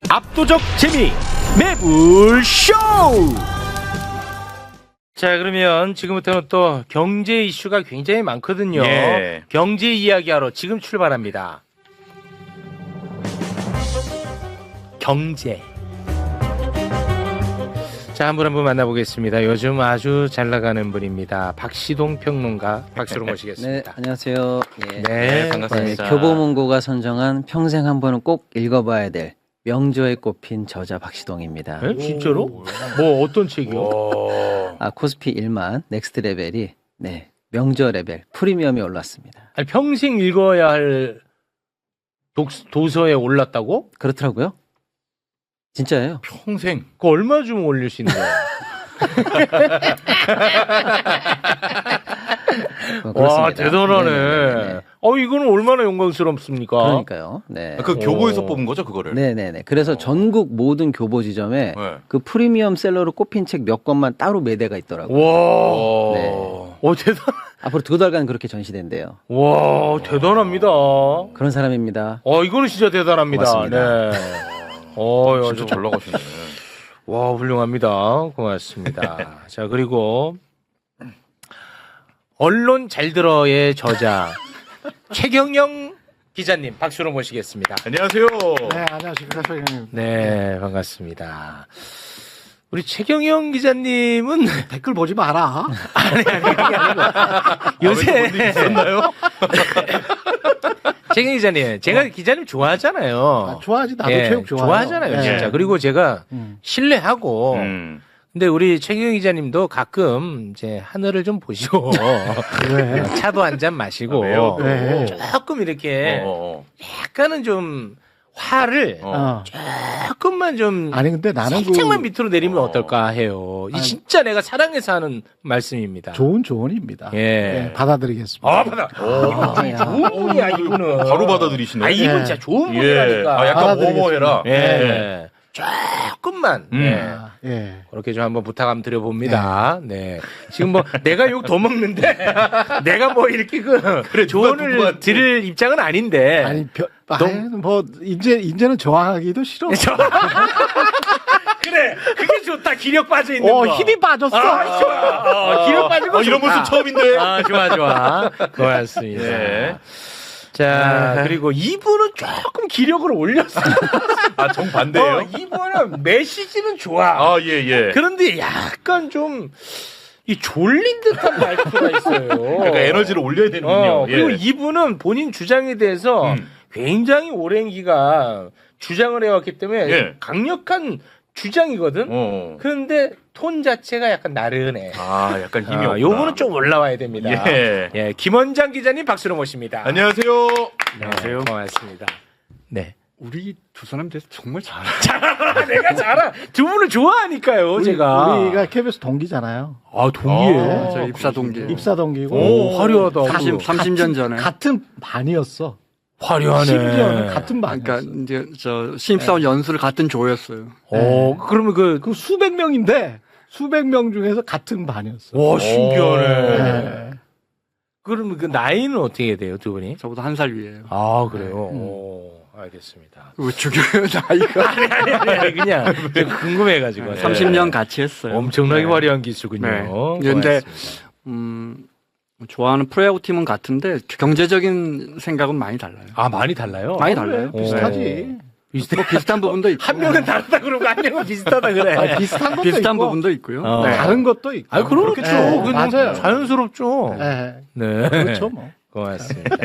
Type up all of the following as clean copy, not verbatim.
압도적 재미 매불쇼. 자, 그러면 지금부터는 또 경제 이슈가 굉장히 많거든요. 예. 경제 이야기하러 지금 출발합니다. 경제. 자, 한 분 한 분 만나보겠습니다. 요즘 아주 잘 나가는 분입니다. 박시동 평론가 박수로 모시겠습니다. 네, 안녕하세요. 네, 반갑습니다. 네, 교보문고가 선정한 평생 한 번은 꼭 읽어봐야 될 명저에 꼽힌 저자 박시동입니다. 네? 진짜로? 뭐 어떤 책이요? 코스피 1만 넥스트 레벨이 명저 레벨 프리미엄이 올랐습니다. 아니, 평생 읽어야 할 도서에 올랐다고? 그렇더라고요. 진짜예요. 평생. 그거 얼마 좀 올리시는 거예요? 와, 대단하네. 네네네. 이거는 얼마나 영광스럽습니까? 그러니까요. 네. 그 교보에서 뽑은 거죠, 그거를? 네네네. 그래서 전국 모든 교보 지점에 네. 그 프리미엄 셀러로 꼽힌 책 몇 권만 따로 매대가 있더라고요. 와, 네. 대단. 앞으로 2달간 그렇게 전시된대요. 와, 대단합니다. 그런 사람입니다. 이거는 진짜 대단합니다. 고맙습니다. 네. 진짜 잘 나가시네. 와, 훌륭합니다. 고맙습니다. 자, 그리고 언론 잘 들어의 저자 최경영 기자님 박수로 모시겠습니다. 안녕하세요. 네, 안녕하십니까, 최경영. 네, 반갑습니다. 우리 최경영 기자님은 댓글 보지 마라. 요새 일 있었나요? 최경영 기자님, 제가 기자님 좋아하잖아요. 좋아하지, 나도 예, 체육 좋아해요. 좋아하잖아요, 네. 진짜. 그리고 제가 음. 신뢰하고 근데 우리 최경영 기자님도 가끔 이제 하늘을 좀 보시고 왜? 차도 한 잔 마시고 왜요? 네. 조금 이렇게 약간은 좀 화를 조금만 좀 아니, 근데 나는 살짝만 밑으로 내리면 어떨까 해요. 이 진짜 내가 사랑해서 하는 말씀입니다. 좋은 조언입니다. 예. 네, 받아들이겠습니다. 받아. 좋은 분이야, 이분은. 바로 받아들이시네. 이분 예. 진짜 좋은 예. 분이라니까. 약간 받아들이겠습니다. 뭐뭐해라. 예. 조금만. 예. 예. 그렇게 좀 한번 부탁 한번 드려봅니다. 네. 지금 뭐 내가 욕 더 먹는데 내가 뭐 이렇게 조언을 누구한테. 드릴 입장은 아닌데. 아니, 이제는 저항하기도 싫어. 그래, 그게 좋다. 기력 빠져 있는 거. 힘이 빠졌어. 좋아. 기력 빠진 거 이런 좋다. 모습 처음인데. 좋아. 고맙습니다. 네. 자, 그리고 이분은 조금 기력을 올렸어요. 정반대예요? 이분은 메시지는 좋아. 예. 그런데 약간 좀 이 졸린 듯한 말투가 있어요. 약간 에너지를 올려야 되는군요. 그리고 예. 이분은 본인 주장에 대해서 굉장히 오랜 기간 주장을 해왔기 때문에 예. 강력한 주장이거든. 그런데 톤 자체가 약간 나른해. 약간 힘이 없구나. 요거는 좀 올라와야 됩니다. 예. 김원장 기자님 박수로 모십니다. 안녕하세요. 안녕하세요. 고맙습니다. 네. 우리 두 사람 대해서 정말 잘해. 내가 잘하. 두 분을 좋아하니까요, 제가. 우리가 KBS 동기잖아요. 동기예요. 저 입사 동기. 입사 동기고. 오, 화려하다. 30년 전에. 같은 반이었어. 화려하네. 심지어는 같은 반이었어. 그러니까 이제 저 신입사원 연수를 같은 조였어요. 그러면 그 수백 명인데 수백 명 중에서 같은 반이었어. 와, 신기하네. 네. 그러면 그 나이는 어떻게 돼요, 두 분이? 저보다 한 살 위에요. 그래요? 알겠습니다. 왜 죽여요, 나이가? 아니, 그냥 궁금해가지고. 30년 같이 했어요. 엄청나게 네. 화려한 기수군요. 네. 그런데, 고맙습니다. 좋아하는 프로야구 팀은 같은데 경제적인 생각은 많이 달라요. 많이 달라요? 많이 달라요. 비슷하지. 뭐 비슷한 부분도 있고. 한 명은 다르다 그러고 한 명은 비슷하다 그래. 비슷한 것도 비슷한 있고, 부분도 있고요. 네. 다른 것도 있고. 그렇겠죠. 네, 그건 맞아요. 자연스럽죠. 네. 네. 그렇죠, 뭐. 고맙습니다.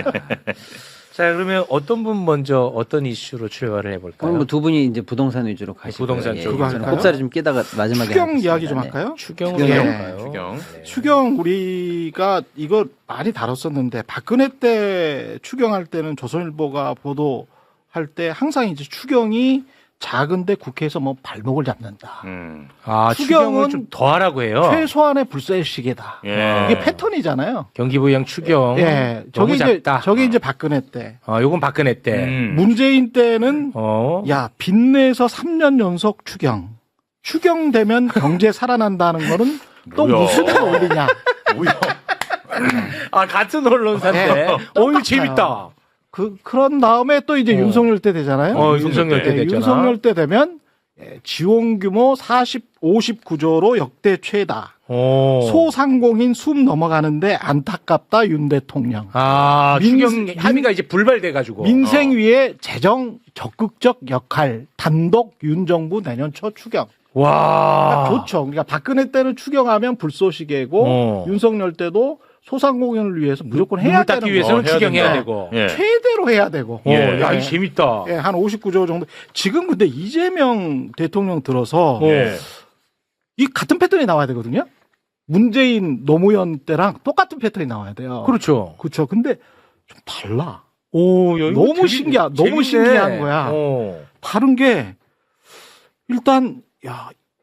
자, 그러면 어떤 분 먼저 어떤 이슈로 출발을 해볼까요? 오늘 두 분이 이제 부동산 위주로 가시고 부동산 쪽으로 저는 할까요? 꼽사리 좀 끼다가 마지막에 추경 하겠습니다. 이야기 좀 네. 할까요? 추경으로 예. 해볼까요? 추경. 네. 추경 우리가 이거 많이 다뤘었는데 박근혜 때 추경할 때는 조선일보가 보도할 때 항상 이제 추경이 작은데 국회에서 뭐 발목을 잡는다. 추경은 좀 더 하라고 해요. 최소한의 불세시계다. 예. 이게 패턴이잖아요. 경기부양 추경. 예, 너무 저게 작다. 이제 박근혜 때. 요건 박근혜 때. 문재인 때는 야, 빚내서 3년 연속 추경되면 경제 살아난다는 거는 또 뭐야. 무슨 논리냐. 뭐야? 같은 언론사인데. 이거 재밌다. 그런 다음에 또 이제 어. 윤석열 때 되잖아요. 윤석열 때 예, 됐잖아. 윤석열 때 되면 지원 규모 59조로 역대 최다. 소상공인 숨 넘어가는데 안타깝다 윤 대통령. 아, 추경 민- 합의가 이제 불발돼가지고. 민생 위에 재정 적극적 역할 단독 윤 정부 내년 초 추경. 와. 그러니까 좋죠. 그러니까 박근혜 때는 추경하면 불쏘시개고 윤석열 때도 소상공인을 위해서 무조건 해야 눈물 닦기 되는 위해서는 거. 해야 추경해야 된다. 되고. 예. 최대로 해야 되고. 예. 야, 이거 재밌다. 예, 한 59조 정도. 지금 근데 이재명 대통령 들어서 예. 이 같은 패턴이 나와야 되거든요. 문재인 노무현 때랑 똑같은 패턴이 나와야 돼요. 그렇죠. 그렇죠. 근데 좀 달라. 오, 야, 이거 너무 너무 신기한 거야. 다른 게 일단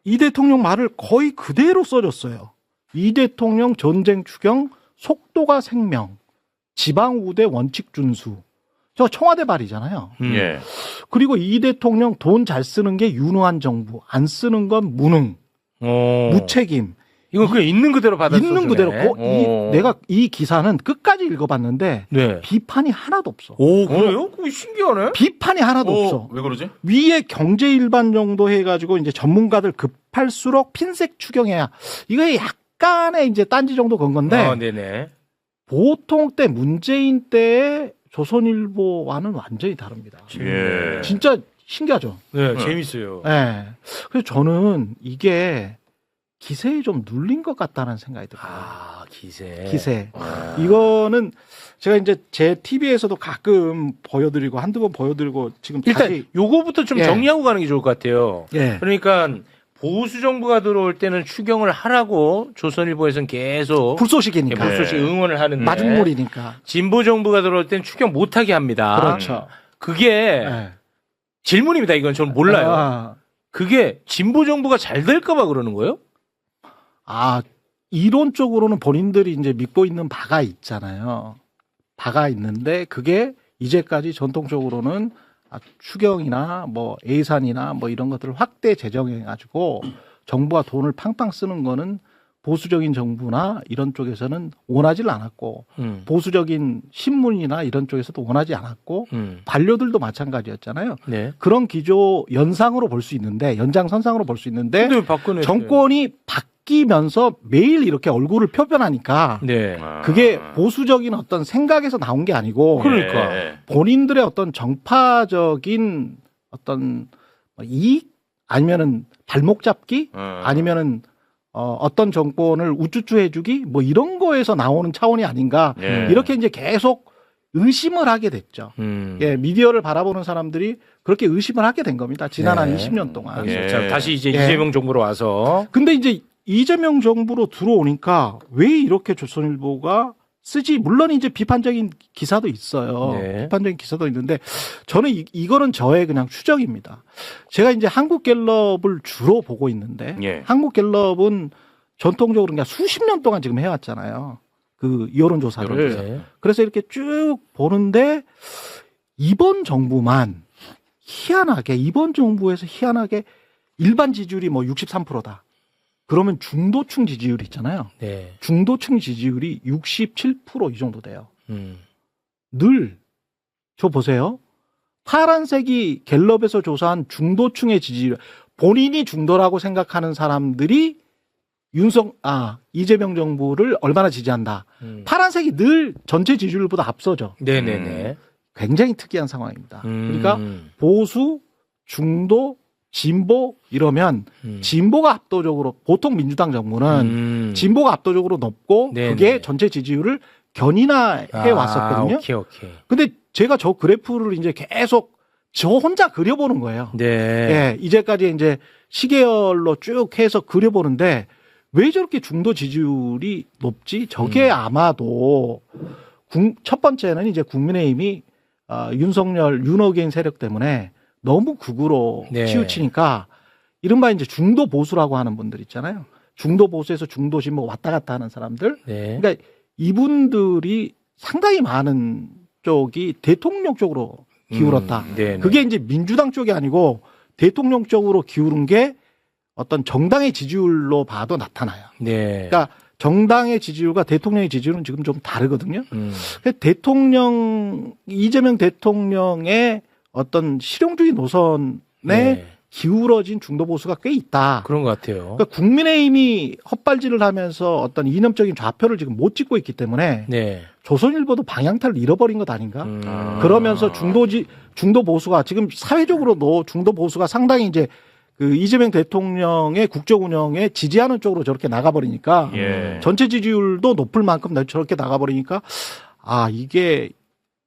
이 대통령 말을 거의 그대로 써줬어요. 이 대통령 전쟁 추경 속도가 생명, 지방 우대 원칙 준수. 저 청와대 말이잖아요. 예. 그리고 이 대통령 돈 잘 쓰는 게 유능한 정부, 안 쓰는 건 무능, 무책임. 이거 그냥 있는 그대로 받았어. 있는 그대로. 내가 이 기사는 끝까지 읽어봤는데 네. 비판이 하나도 없어. 오, 그래요? 그거 신기하네. 비판이 하나도 없어. 왜 그러지? 위에 경제 일반 정도 해가지고 이제 전문가들 급할수록 핀셋 추경해야. 이거 약간의 이제 딴지 정도 건 건데 네네. 보통 때 문재인 때의 조선일보와는 완전히 다릅니다. 예. 진짜 신기하죠. 네, 재밌어요. 예. 그래서 저는 이게 기세에 좀 눌린 것 같다는 생각이 들어요. 아, 기세. 기세. 이거는 제가 이제 제 TV에서도 가끔 보여드리고 한두 번 보여드리고 지금 일단 다시 요거부터 좀 예. 정리하고 가는 게 좋을 것 같아요. 예. 그러니까 보수 정부가 들어올 때는 추경을 하라고 조선일보에서는 계속 불쏘시개니까 불쏘시 응원을 하는데 맞은물이니까. 진보 정부가 들어올 때는 추경 못하게 합니다. 그렇죠. 그게 예. 질문입니다. 이건 저는 몰라요. 아, 그게 진보 정부가 잘 될까봐 그러는 거예요? 이론적으로는 본인들이 이제 믿고 있는 바가 있잖아요. 바가 있는데 그게 이제까지 전통적으로는 추경이나 뭐 예산이나 뭐 이런 것들을 확대 재정해 가지고 정부가 돈을 팡팡 쓰는 거는 보수적인 정부나 이런 쪽에서는 원하지를 않았고 보수적인 신문이나 이런 쪽에서도 원하지 않았고 관료들도 마찬가지였잖아요. 네. 그런 기조 연상으로 볼 수 있는데 연장선상으로 볼 수 있는데 근데 왜 박근혜 정권이 바뀌면서 매일 이렇게 얼굴을 표변하니까 네. 그게 보수적인 어떤 생각에서 나온 게 아니고 그러니까. 예. 본인들의 어떤 정파적인 어떤 이익 아니면은 발목 잡기 아니면은 어떤 정권을 우쭈쭈 해주기 뭐 이런 거에서 나오는 차원이 아닌가 예. 이렇게 이제 계속 의심을 하게 됐죠. 예, 미디어를 바라보는 사람들이 그렇게 의심을 하게 된 겁니다. 지난 한 네. 20년 동안. 예. 자, 다시 이제 예. 이재명 정부로 와서 근데 이제 이재명 정부로 들어오니까 왜 이렇게 조선일보가 쓰지? 물론 이제 비판적인 기사도 있어요. 네. 비판적인 기사도 있는데 저는 이거는 저의 그냥 추정입니다. 제가 이제 한국갤럽을 주로 보고 있는데 예. 한국갤럽은 전통적으로 그냥 수십 년 동안 지금 해왔잖아요. 그 여론조사를. 여론조사. 그래서 이렇게 쭉 보는데 이번 정부만 희한하게 이번 정부에서 희한하게 일반 지지율이 뭐 63%다. 그러면 중도층 지지율 있잖아요. 네. 중도층 지지율이 67% 이 정도 돼요. 늘 저 보세요. 파란색이 갤럽에서 조사한 중도층의 지지율. 본인이 중도라고 생각하는 사람들이 이재명 정부를 얼마나 지지한다. 파란색이 늘 전체 지지율보다 앞서죠. 네네네. 굉장히 특이한 상황입니다. 그러니까 보수, 중도, 진보 이러면 진보가 압도적으로 보통 민주당 정부는 진보가 압도적으로 높고 네네. 그게 전체 지지율을 견인해 왔었거든요. 오케이. 근데 제가 저 그래프를 이제 계속 저 혼자 그려보는 거예요. 네. 예, 이제까지 이제 시계열로 쭉 해서 그려보는데 왜 저렇게 중도 지지율이 높지? 저게 아마도 첫 번째는 이제 국민의힘이 윤석열, 윤어게인 세력 때문에 너무 극으로 네. 치우치니까 이른바 이제 중도 보수라고 하는 분들 있잖아요. 중도 보수에서 중도 진보 왔다 갔다 하는 사람들. 네. 그러니까 이분들이 상당히 많은 쪽이 대통령 쪽으로 기울었다. 네네. 그게 이제 민주당 쪽이 아니고 대통령 쪽으로 기울은 게 어떤 정당의 지지율로 봐도 나타나요. 네. 그러니까 정당의 지지율과 대통령의 지지율은 지금 좀 다르거든요. 음. 이재명 대통령의 어떤 실용주의 노선에 네. 기울어진 중도 보수가 꽤 있다. 그런 것 같아요. 그러니까 국민의힘이 헛발질을 하면서 어떤 이념적인 좌표를 지금 못 찍고 있기 때문에 네. 조선일보도 방향타를 잃어버린 것 아닌가? 음. 그러면서 중도 보수가 지금 사회적으로도 중도 보수가 상당히 이제 그 이재명 대통령의 국정 운영에 지지하는 쪽으로 저렇게 나가버리니까 예. 전체 지지율도 높을 만큼 저렇게 나가버리니까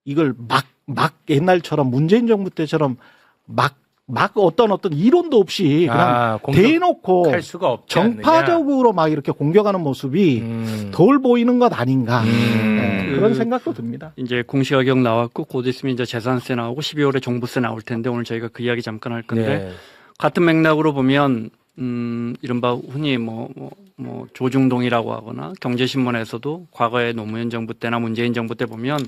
이걸 막 옛날처럼 문재인 정부 때처럼 막 어떤 이론도 없이 그냥 대놓고 할 수가 없지 정파적으로 막 이렇게 공격하는 모습이 덜 보이는 것 아닌가 네, 그런 생각도 듭니다. 이제 공시가격 나왔고 곧 있으면 이제 재산세 나오고 12월에 종부세 나올 텐데 오늘 저희가 그 이야기 잠깐 할 건데 네. 같은 맥락으로 보면 이른바 흔히 뭐 조중동이라고 하거나 경제신문에서도 과거에 노무현 정부 때나 문재인 정부 때 보면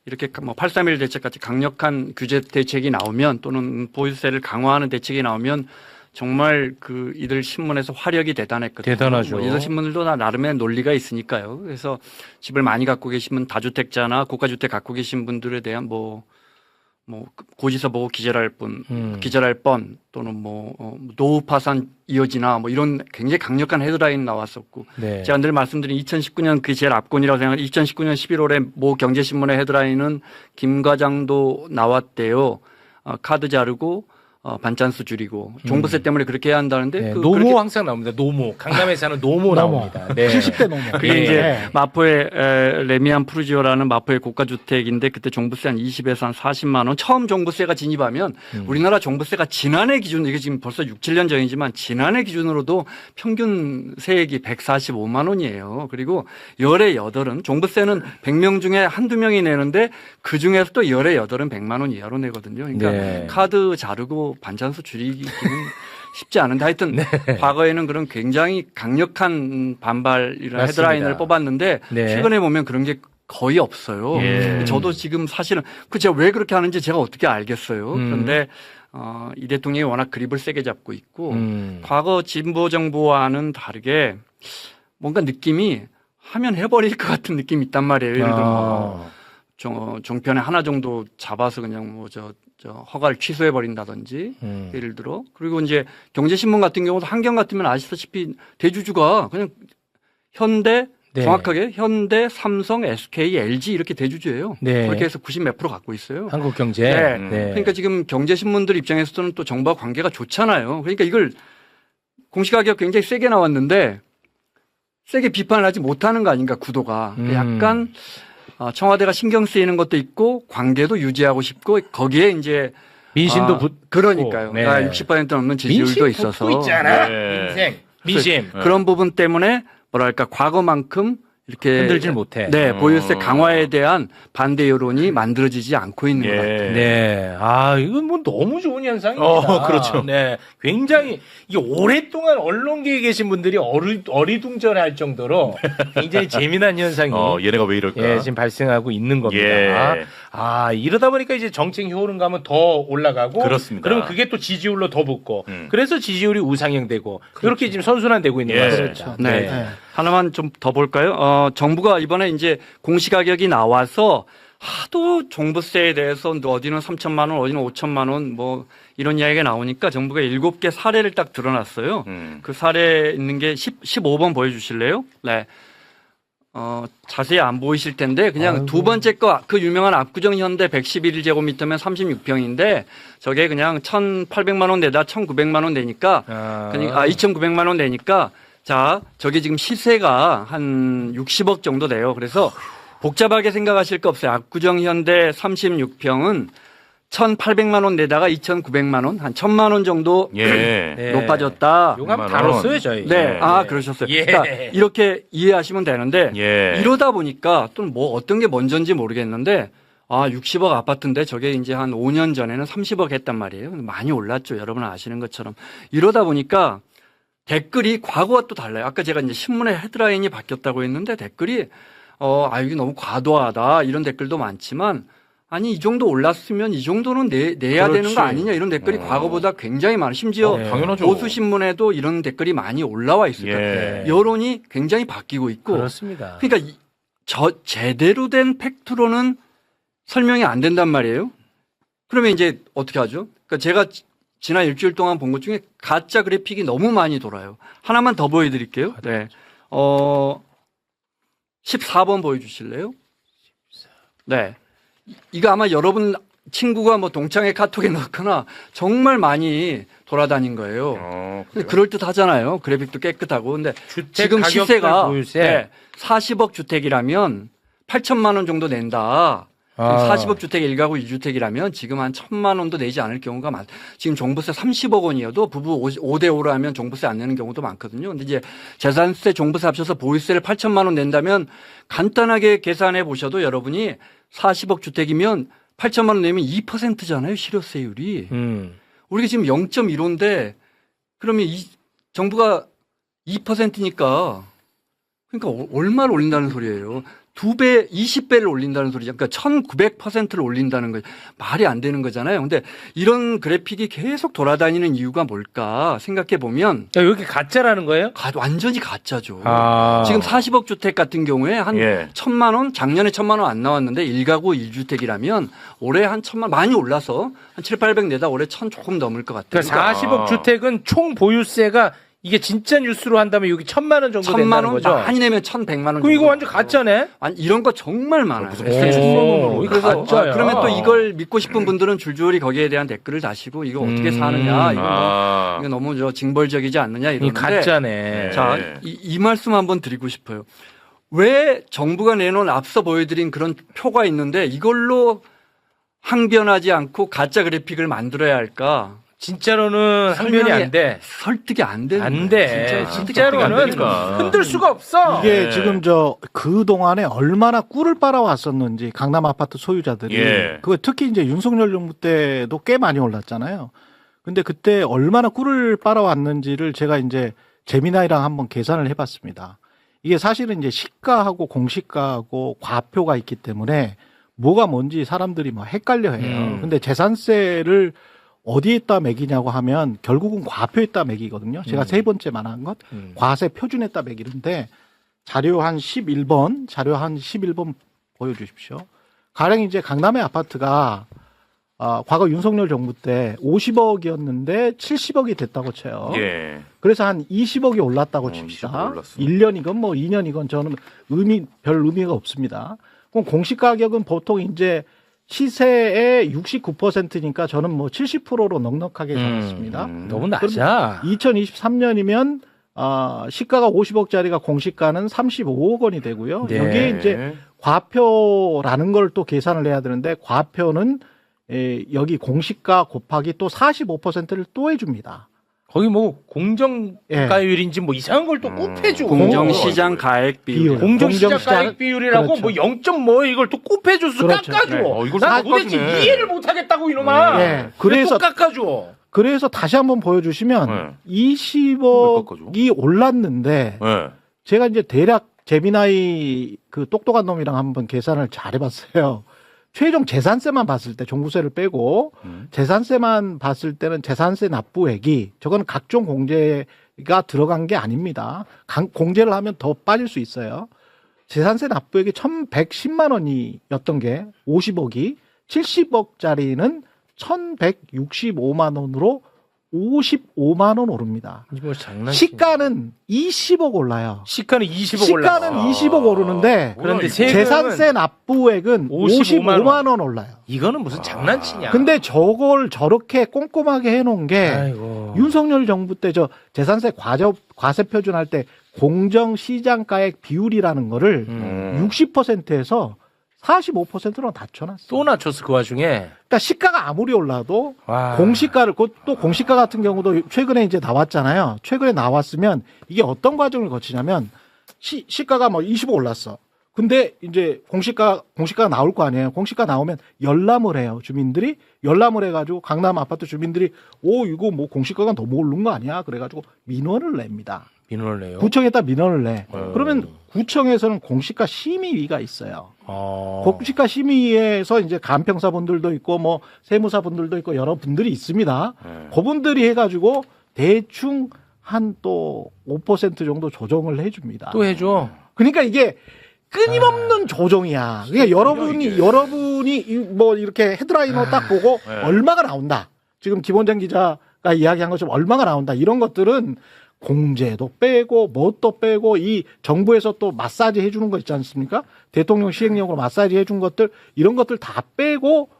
이렇게 뭐 8.3.1 대책 같이 강력한 규제 대책이 나오면 또는 보유세를 강화하는 대책이 나오면 정말 그 이들 신문에서 화력이 대단했거든요. 대단하죠. 뭐 이들 신문들도 나름의 논리가 있으니까요. 그래서 집을 많이 갖고 계시면 다주택자나 고가주택 갖고 계신 분들에 대한 뭐 고지서 보고 기절할 뻔 또는 노후 파산 이어지나 뭐 이런 굉장히 강력한 헤드라인 나왔었고 네. 제가 늘 말씀드린 2019년 그게 제일 압권이라고 생각해요. 2019년 11월에 모 경제신문의 헤드라인은 김 과장도 나왔대요. 카드 자르고 반찬수 줄이고 종부세 때문에 그렇게 해야 한다는데 네, 그렇게 노모 항상 나옵니다. 노모 강남에 사는 노모 나옵니다. 네. 70대 노모. 그게 예. 이제 마포의 레미안 푸르지오라는 마포의 고가주택인데 그때 종부세 한 20에서 한 40만 원 처음 종부세가 진입하면 우리나라 종부세가 지난해 기준 이게 지금 벌써 6, 7년 전이지만 지난해 기준으로도 평균 세액이 145만 원이에요. 그리고 열의 8은 종부세는 100명 중에 한두 명이 내는데 그중에서 또 열의 8은 100만 원 이하로 내거든요. 그러니까 네. 카드 자르고 반찬수 줄이기는 쉽지 않은데 하여튼 과거에는 그런 굉장히 강력한 반발이라는 맞습니다. 헤드라인을 뽑았는데 네. 최근에 보면 그런 게 거의 없어요. 예. 저도 지금 사실은 제가 왜 그렇게 하는지 제가 어떻게 알겠어요. 그런데 이 대통령이 워낙 그립을 세게 잡고 있고 과거 진보 정부와는 다르게 뭔가 느낌이 하면 해버릴 것 같은 느낌이 있단 말이에요. 예를 들어 종편에 하나 정도 잡아서 그냥 허가를 취소해 버린다든지 예를 들어 그리고 이제 경제신문 같은 경우도 한경 같으면 아시다시피 대주주가 그냥 현대 네. 정확하게 현대, 삼성, SK, LG 이렇게 대주주예요. 네. 그렇게 해서 90 몇 프로 갖고 있어요. 한국경제. 네. 네. 그러니까 지금 경제신문들 입장에서는 또 정부와 관계가 좋잖아요. 그러니까 이걸 공시가격 굉장히 세게 나왔는데 세게 비판을 하지 못하는 거 아닌가 구도가 약간 청와대가 신경 쓰이는 것도 있고 관계도 유지하고 싶고 거기에 이제 민심도 그러니까요. 네. 60% 넘는 지지율도 민심 있어서 붙고 있잖아. 네. 인생. 민심. 그런 부분 때문에 뭐랄까 과거만큼 이렇게 흔들질 못해. 네, 보유세 강화에 대한 반대 여론이 만들어지지 않고 있는 것 같아요. 네. 이건 뭐 너무 좋은 현상입니다. 그렇죠. 네. 굉장히, 이게 오랫동안 언론계에 계신 분들이 어리둥절해 할 정도로 굉장히 재미난 현상이. 얘네가 왜 이럴까? 예, 지금 발생하고 있는 겁니다. 예. 이러다 보니까 이제 정책 효능감은 더 올라가고. 그렇습니다. 그러면 그게 또 지지율로 더 붙고. 그래서 지지율이 우상향되고. 그렇게 지금 선순환되고 있는 예. 거죠. 그렇죠. 네. 네. 하나만 좀 더 볼까요? 정부가 이번에 이제 공시가격이 나와서 하도 종부세에 대해서 어디는 3천만 원, 어디는 5천만 원 뭐 이런 이야기가 나오니까 정부가 7개 사례를 딱 드러났어요. 그 사례 있는 게 15번 보여주실래요? 네. 자세히 안 보이실 텐데 그냥 두 번째 거 그 유명한 압구정 현대 111제곱미터면 36평인데 저게 그냥 1,800만 원 내다 1,900만 원 내니까 2,900만 원 내니까 자, 저게 지금 시세가 한 60억 정도 돼요. 그래서 복잡하게 생각하실 거 없어요. 압구정 현대 36평은 1,800만 원 내다가 2,900만 원, 한 1,000만 원 정도 네. 높아졌다. 요거 한번 다뤘어요, 저희. 네. 그러셨어요. 예. 그러니까 이렇게 이해하시면 되는데 예. 이러다 보니까 또 뭐 어떤 게 먼저인지 모르겠는데 60억 아파트인데 저게 이제 한 5년 전에는 30억 했단 말이에요. 많이 올랐죠. 여러분 아시는 것처럼. 이러다 보니까 댓글이 과거와 또 달라요. 아까 제가 이제 신문의 헤드라인이 바뀌었다고 했는데 댓글이 이게 너무 과도하다 이런 댓글도 많지만 아니 이 정도 올랐으면 이 정도는 내야 되는 그렇지. 거 아니냐 이런 댓글이 과거보다 굉장히 많아. 심지어 당연하죠. 보수 신문에도 이런 댓글이 많이 올라와 있어요. 예. 여론이 굉장히 바뀌고 있고. 그렇습니다. 그러니까 제대로 된 팩트로는 설명이 안 된단 말이에요. 그러면 이제 어떻게 하죠? 그러니까 제가 지난 일주일 동안 본 것 중에 가짜 그래픽이 너무 많이 돌아요. 하나만 더 보여드릴게요. 네. 14번 보여주실래요? 네. 이거 아마 여러분 친구가 뭐 동창회 카톡에 넣거나 정말 많이 돌아다닌 거예요. 근데 그럴듯 하잖아요. 그래픽도 깨끗하고. 근데 주택 지금 가격별 시세가 보유세. 40억 주택이라면 8천만 원 정도 낸다. 40억 주택 1가구 2주택이라면 지금 한 1,000만 원도 내지 않을 경우가 지금 종부세 30억 원이어도 부부 5대5로 하면 종부세 안 내는 경우도 많거든요. 근데 이제 재산세, 종부세 합쳐서 보유세를 8천만 원 낸다면 간단하게 계산해 보셔도 여러분이 40억 주택이면 8천만 원 내면 2%잖아요. 실효세율이. 우리가 지금 0.15인데 그러면 정부가 2%니까 그러니까 얼마를 올린다는 소리예요. 2배, 20배를 올린다는 소리죠. 그러니까 1900%를 올린다는 거 말이 안 되는 거잖아요. 근데 이런 그래픽이 계속 돌아다니는 이유가 뭘까 생각해 보면 여기 가짜라는 거예요? 완전히 가짜죠. 아. 지금 40억 주택 같은 경우에 한 예. 1,000만 원, 작년에 1,000만 원 안 나왔는데 1가구 1주택이라면 올해 한 1,000만 많이 올라서 한 7, 800 내다 올해 1,000 조금 넘을 것 같아요. 그러니까 40억 주택은 총 보유세가 이게 진짜 뉴스로 한다면 여기 1,000만 원 정도 1,000만 된다는 원 거죠? 많이 내면 1,100만 원. 그럼 이거 정도 완전 나와요. 가짜네? 아니 이런 거 정말 많아요. 무슨 오, 이거 그래서 가짜야. 그러면 또 이걸 믿고 싶은 분들은 줄줄이 거기에 대한 댓글을 다시고 이거 어떻게 사느냐 이거 너무 징벌적이지 않느냐 이 이러는데 가짜네. 자, 이 말씀 한번 드리고 싶어요. 왜 정부가 내놓은 앞서 보여드린 그런 표가 있는데 이걸로 항변하지 않고 가짜 그래픽을 만들어야 할까? 진짜로는 항변이 안 돼. 설득이 안 되는 안 거예요. 돼. 진짜. 진짜로는 안 되니까. 흔들 수가 없어. 이게 예. 지금 그 동안에 얼마나 꿀을 빨아왔었는지 강남 아파트 소유자들이 예. 그 특히 이제 윤석열 정부 때도 꽤 많이 올랐잖아요. 근데 그때 얼마나 꿀을 빨아왔는지를 제가 이제 재미나이랑 한번 계산을 해봤습니다. 이게 사실은 이제 시가하고 공시가하고 과표가 있기 때문에 뭐가 뭔지 사람들이 막 헷갈려해요. 근데 재산세를 어디에다 매기냐고 하면 결국은 과표에다 매기거든요. 제가 세 번째 말한 것 과세 표준에다 매기는데 자료 한 11번 보여주십시오. 가령 이제 강남의 아파트가 과거 윤석열 정부 때 50억이었는데 70억이 됐다고 쳐요. 예. 그래서 한 20억이 올랐다고 칩시다. 20억 올랐어. 1년이건 뭐 2년이건 저는 별 의미가 없습니다. 그럼 공시가격은 보통 이제 시세의 69%니까 저는 뭐 70%로 넉넉하게 잡았습니다. 너무 낮아. 2023년이면 시가가 50억짜리가 공시가는 35억 원이 되고요. 네. 여기에 이제 과표라는 걸 또 계산을 해야 되는데 과표는 여기 공시가 곱하기 또 45%를 또 해줍니다. 거기 뭐 공정가율인지 뭐 이상한 걸 또 꼽해주고. 공정시장 가액 비율. 공정시장 공정시장 가액 비율이라고 그렇죠. 뭐 0.뭐 이걸 또 꼽해줘서 그렇죠. 깎아줘. 네. 이걸 난 다 도대체 깎아주네. 이해를 못하겠다고 이놈아. 네. 그래서 그래서 또 깎아줘. 그래서 다시 한번 보여주시면 네. 20억이 올랐는데 예. 제가 이제 대략 재미나이 그 똑똑한 놈이랑 한번 계산을 잘 해봤어요. 최종 재산세만 봤을 때 종부세를 빼고 재산세만 봤을 때는 재산세 납부액이 저건 각종 공제가 들어간 게 아닙니다. 공제를 하면 더 빠질 수 있어요. 재산세 납부액이 1,110만 원이었던 게 50억이 70억짜리는 1,165만 원으로 55만 원 오릅니다. 뭐 장난치냐. 시가는 20억 올라요. 시가는 20억 올라. 시가는 20억 오르는데 그런데 세금은 재산세 납부액은 55만 원 올라요. 이거는 무슨 장난치냐. 근데 저걸 저렇게 꼼꼼하게 해놓은 게 아이고. 윤석열 정부 때 저 재산세 과세 표준할 때 공정시장가액 비율이라는 거를 60%에서 45%로 낮춰놨어. 또 낮췄어 그 와중에. 그러니까 시가가 아무리 올라도 와. 공시가를 또 공시가 같은 경우도 최근에 이제 나왔잖아요. 최근에 나왔으면 이게 어떤 과정을 거치냐면 시가가 뭐 20억 올랐어. 근데 이제 공시가가 나올 거 아니에요. 공시가 나오면 열람을 해요. 주민들이 열람을 해가지고 강남 아파트 주민들이 이거 뭐 공시가가 너무 오른 거 아니야? 그래가지고 민원을 냅니다. 민원을 내요. 구청에다 민원을 내. 그러면 구청에서는 공시가 심의위가 있어요. 공시가 심의위에서 이제 간평사분들도 있고 뭐 세무사분들도 있고 여러 분들이 있습니다. 그분들이 해가지고 대충 한 또 5% 정도 조정을 해줍니다. 또 해줘. 그러니까 이게 끊임없는 조정이야. 그러니까 여러분이 뭐 이렇게 헤드라인으로 딱 보고 얼마가 나온다. 지금 김원장 기자가 이야기한 것처럼 얼마가 나온다. 이런 것들은 공제도 빼고 뭣도 빼고 이 정부에서 또 마사지 해주는 거 있지 않습니까? 대통령 시행령으로 마사지 해준 것들 이런 것들 다 빼고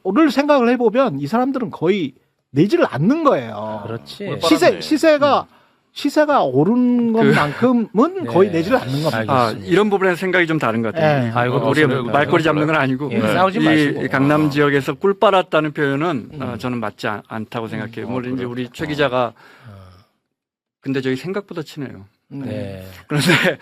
를 생각을 해보면 이 사람들은 거의 내지를 않는 거예요. 그렇지. 시세가 오른 것만큼은 거의 내지를 않는 겁니다. 이런 부분에서 생각이 좀 다른 것 같아요. 네. 아이고, 우리 말꼬리 잡는 건 아니고 싸우지 마시고. 이 강남 지역에서 꿀 빨았다는 표현은 저는 맞지 않다고 생각해요. 물론 이제 우리 최 기자가 근데 저희 생각보다 친해요. 네. 그런데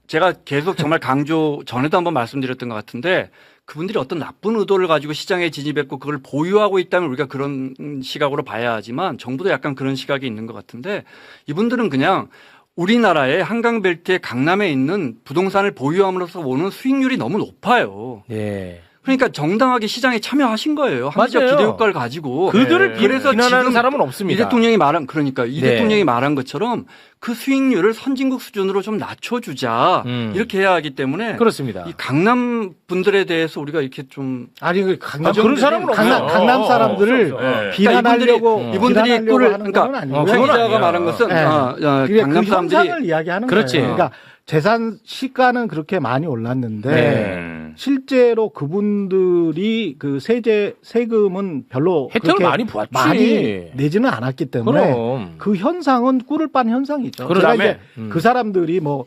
제가 계속 정말 강조 전에도 한번 말씀드렸던 것 같은데 그분들이 어떤 나쁜 의도를 가지고 시장에 진입했고 그걸 보유하고 있다면 우리가 그런 시각으로 봐야 하지만 정부도 약간 그런 시각이 있는 것 같은데 이분들은 그냥 우리나라의 한강벨트의 강남에 있는 부동산을 보유함으로써 오는 수익률이 너무 높아요. 네. 그러니까 정당하게 시장에 참여하신 거예요. 합리적 맞아요. 기대 효과를 가지고. 그들을 그래서 비난하는 지금 사람은 없습니다. 이 대통령이 말한 그러니까 이 네. 대통령이 말한 것처럼 그 수익률을 선진국 수준으로 좀 낮춰주자 이렇게 해야 하기 때문에 그렇습니다. 이 강남 분들에 대해서 우리가 이렇게 좀 아니 그런 사람은 없어요. 강남 사람들을 없어요. 비난하려고 이분들이 비난하려고 꿀을 하는 그러니까 건 아니고요. 최 그건 기자가 아니야. 말한 것은 그게 강남 그 사람들이 현상을 이야기하는 그렇지. 거예요. 그러니까 재산 시가는 그렇게 많이 올랐는데 네. 실제로 그분들이 그 세금은 별로 혜택을 그렇게 많이 봤지. 많이 내지는 않았기 때문에 그럼. 그 현상은 꿀을 빤 현상이죠. 그다음에, 제가 이제 그 사람들이 뭐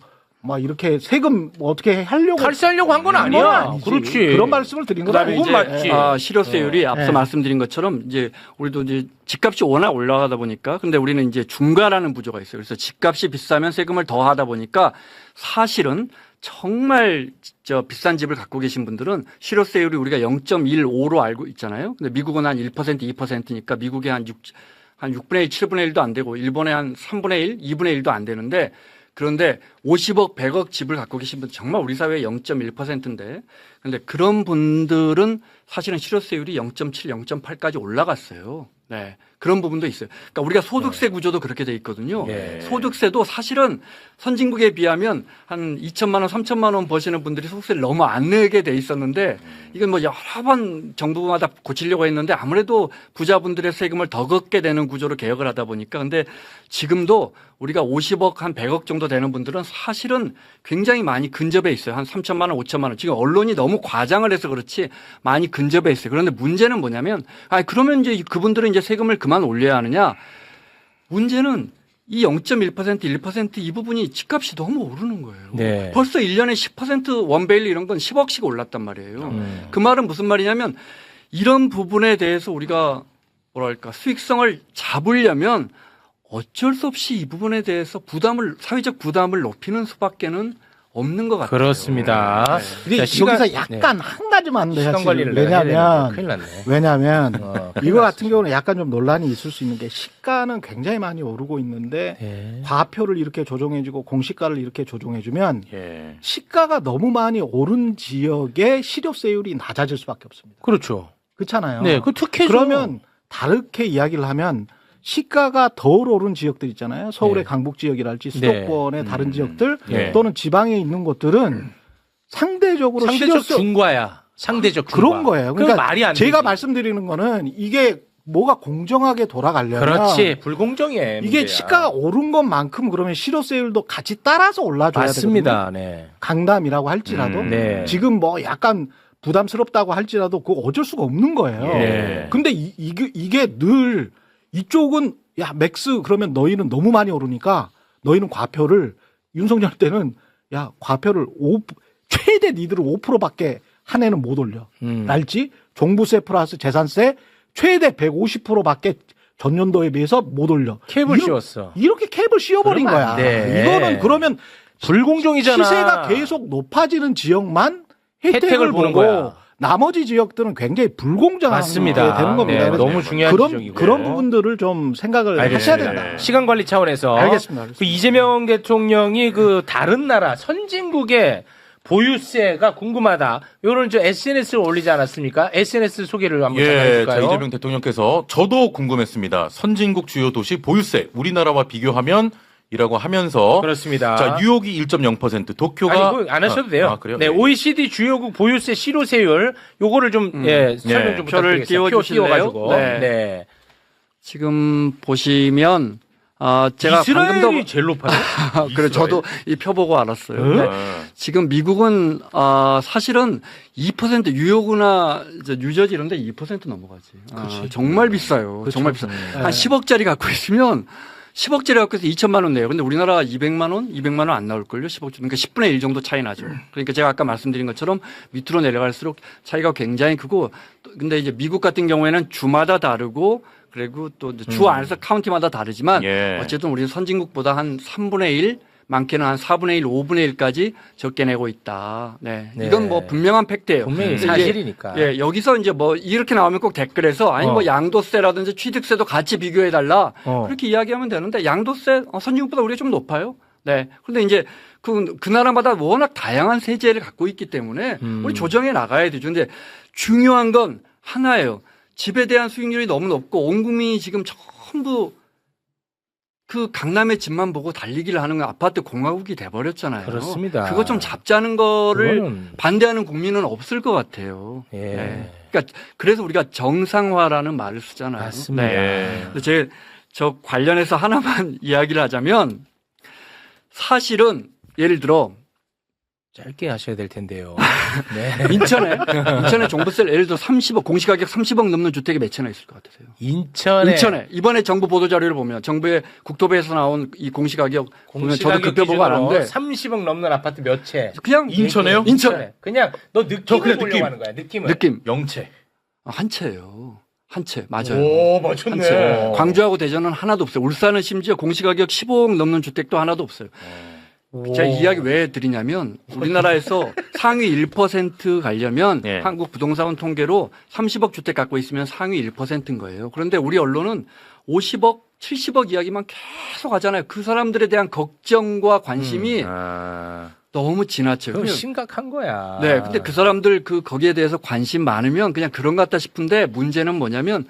이렇게 세금 어떻게 하려고 탈세하려고 한 건 건 아니야. 아니지. 그렇지. 그런 말씀을 드린 건 그다음에 아니고 그건 맞지. 실효세율이 앞서 네. 말씀드린 것처럼 이제 우리도 이제 집값이 워낙 올라가다 보니까 근데 우리는 이제 중과라는 구조가 있어요. 그래서 집값이 비싸면 세금을 더 하다 보니까 사실은 정말 비싼 집을 갖고 계신 분들은 실효세율이 우리가 0.15로 알고 있잖아요. 근데 미국은 한 1%, 2%니까 미국이 한 6분의 1, 7분의 1도 안 되고 일본에 한 3분의 1, 2분의 1도 안 되는데 그런데 50억, 100억 집을 갖고 계신 분 정말 우리 사회의 0.1%인데 그런데 그런 분들은 사실은 실효세율이 0.7, 0.8까지 올라갔어요. 네. 그런 부분도 있어요. 그러니까 우리가 소득세 구조도 그렇게 돼 있거든요. 네. 소득세도 사실은 선진국에 비하면 한 2천만 원, 3천만 원 버시는 분들이 소득세를 너무 안 내게 돼 있었는데 이건 뭐 여러 번 정부마다 고치려고 했는데 아무래도 부자분들의 세금을 더 걷게 되는 구조로 개혁을 하다 보니까 근데 지금도 우리가 50억 한 100억 정도 되는 분들은 사실은 굉장히 많이 근접해 있어요. 한 3천만 원, 5천만 원. 지금 언론이 너무 과장을 해서 그렇지 많이 근접해 있어요. 그런데 문제는 뭐냐면 그러면 이제 그분들은 이제 세금을 그만 올려야 하느냐? 문제는 이 0.1%, 1% 이 부분이 집값이 너무 오르는 거예요. 네. 벌써 1년에 10% 원베일리 이런 건 10억씩 올랐단 말이에요. 그 말은 무슨 말이냐면 이런 부분에 대해서 우리가 뭐랄까 수익성을 잡으려면 어쩔 수 없이 이 부분에 대해서 사회적 부담을 높이는 수밖에는 없는 것 같아요. 그렇습니다. 근데 자, 여기서 약간 한 가지만 더 시간 사실 관리를 내가 해야 되는데 큰일 났네. 왜냐하면 큰일 이거 났어. 같은 경우는 약간 좀 논란이 있을 수 있는 게 시가는 굉장히 많이 오르고 있는데 네. 과표를 이렇게 조정해주고 공시가를 이렇게 조정해주면 예. 시가가 너무 많이 오른 지역의 실효세율이 낮아질 수밖에 없습니다. 그렇죠. 그렇잖아요. 네, 그 특혜죠. 그러면 다르게 이야기를 하면 시가가 덜 오른 지역들 있잖아요. 서울의 네. 강북 지역이랄지 수도권의 다른 지역들 네. 또는 지방에 있는 곳들은 상대적으로 상대적 실효세 중과야. 상대적 중과. 그런 거예요. 그러니까 그러니까 말이 안 제가 되지. 말씀드리는 거는 이게 뭐가 공정하게 돌아가려면 그렇지. 불공정해. 이게 문제야. 시가가 오른 것만큼 그러면 실효세율도 같이 따라서 올라줘야 맞습니다. 되거든요. 네. 강남이라고 할지라도 네. 지금 뭐 약간 부담스럽다고 할지라도 그거 어쩔 수가 없는 거예요. 예. 근데 이게 늘 이쪽은 야 맥스 그러면 너희는 너무 많이 오르니까 너희는 과표를 윤석열 때는 야 과표를 최대 니들은 5%밖에 한 해는 못 올려. 날지 종부세 플러스 재산세 최대 150%밖에 전년도에 비해서 못 올려. 캡을 씌웠어. 이렇게 캡을 씌워버린 그러면 거야. 안 돼. 이거는 그러면 불공정이잖아. 시세가 계속 높아지는 지역만 혜택을 혜택을 보는 보고 거야. 나머지 지역들은 굉장히 불공정하게 맞습니다. 되는 겁니다. 네, 그래서 너무 중요한 그런 지적이고요. 그런 부분들을 좀 생각을 하셔야 된다. 시간 관리 차원에서 알겠습니다. 그 이재명 대통령이 그 다른 나라 선진국의 보유세가 궁금하다. 요런 저 SNS를 올리지 않았습니까? SNS 소개를 한번 잠깐 예, 자, 해줄까요? 이재명 대통령께서 저도 궁금했습니다. 선진국 주요 도시 보유세 우리나라와 비교하면 이라고 하면서 그렇습니다. 자, 뉴욕이 1.0%, 도쿄가 아니, 안 하셔도 돼요. 아, 그래요? 네, 예. OECD 주요국 보유세 실효세율 요거를 좀 설명 좀 표를 부탁드리겠습니다. 띄워주실래요? 띄워가지고. 네. 네. 지금 보시면 제가 이스라엘이 방금도 제일 높아요. 그래 저도 이 표 보고 알았어요. 응? 네. 지금 미국은 사실은 2% 뉴욕이나 이제 뉴저지 이런 데 2% 넘어가지. 정말 비싸요. 정말 비싸. 한 10억짜리 갖고 있으면 10억짜리 갖고 있어서 2천만 원 내요. 근데 우리나라 200만 원, 200만 원 안 나올걸요. 10억. 그러니까 10분의 1 정도 차이 나죠. 그러니까 제가 아까 말씀드린 것처럼 밑으로 내려갈수록 차이가 굉장히 크고 근데 이제 미국 같은 경우에는 주마다 다르고 그리고 또 주 안에서 카운티마다 다르지만 예. 어쨌든 우리는 선진국보다 한 3분의 1 많게는 한 4분의 1, 5분의 1까지 적게 내고 있다. 네. 네. 이건 뭐 분명한 팩트예요. 분명히 근데 사실이니까. 예, 여기서 이제 뭐 이렇게 나오면 꼭 댓글에서 아니 뭐 양도세라든지 취득세도 같이 비교해 달라. 그렇게 이야기하면 되는데 양도세 선진국보다 우리가 좀 높아요. 네. 그런데 이제 그 나라마다 워낙 다양한 세제를 갖고 있기 때문에 우리 조정해 나가야 되죠. 근데 중요한 건 하나예요. 집에 대한 수익률이 너무 높고 온 국민이 지금 전부 그 강남의 집만 보고 달리기를 하는 건 아파트 공화국이 돼버렸잖아요. 그렇습니다. 그거 좀 잡자는 거를 그거는- 반대하는 국민은 없을 것 같아요. 예. 네. 그러니까 그래서 우리가 정상화라는 말을 쓰잖아요. 맞습니다. 네. 근데 저 관련해서 하나만 이야기를 하자면 사실은 예를 들어 짧게 하셔야 될 텐데요. 네. 인천에 종부세를 예를 들어 30억 공시가격 30억 넘는 주택이 몇 채나 있을 것 같으세요? 인천에 이번에 정부 보도 자료를 보면 정부의 국토부에서 나온 이 공시가격 보면 저도 그때 보고 알았는데 30억 넘는 아파트 몇 채? 그냥 인천에요? 인천에 그냥 너 느낌을 그냥 보려고 느낌. 하는 거야. 느낌을. 느낌 영채. 한 채예요. 한 채 맞아요. 오, 한 맞췄네. 채. 광주하고 대전은 하나도 없어요. 울산은 심지어 공시가격 15억 넘는 주택도 하나도 없어요. 제가 이 이야기 왜 드리냐면 우리나라에서 상위 1% 가려면 예. 한국 부동산 통계로 30억 주택 갖고 있으면 상위 1%인 거예요. 그런데 우리 언론은 50억, 70억 이야기만 계속 하잖아요. 그 사람들에 대한 걱정과 관심이 너무 지나쳐요. 그럼 그냥 심각한 거야. 네, 근데 그 사람들 거기에 대해서 관심 많으면 그냥 그런 것 같다 싶은데 문제는 뭐냐면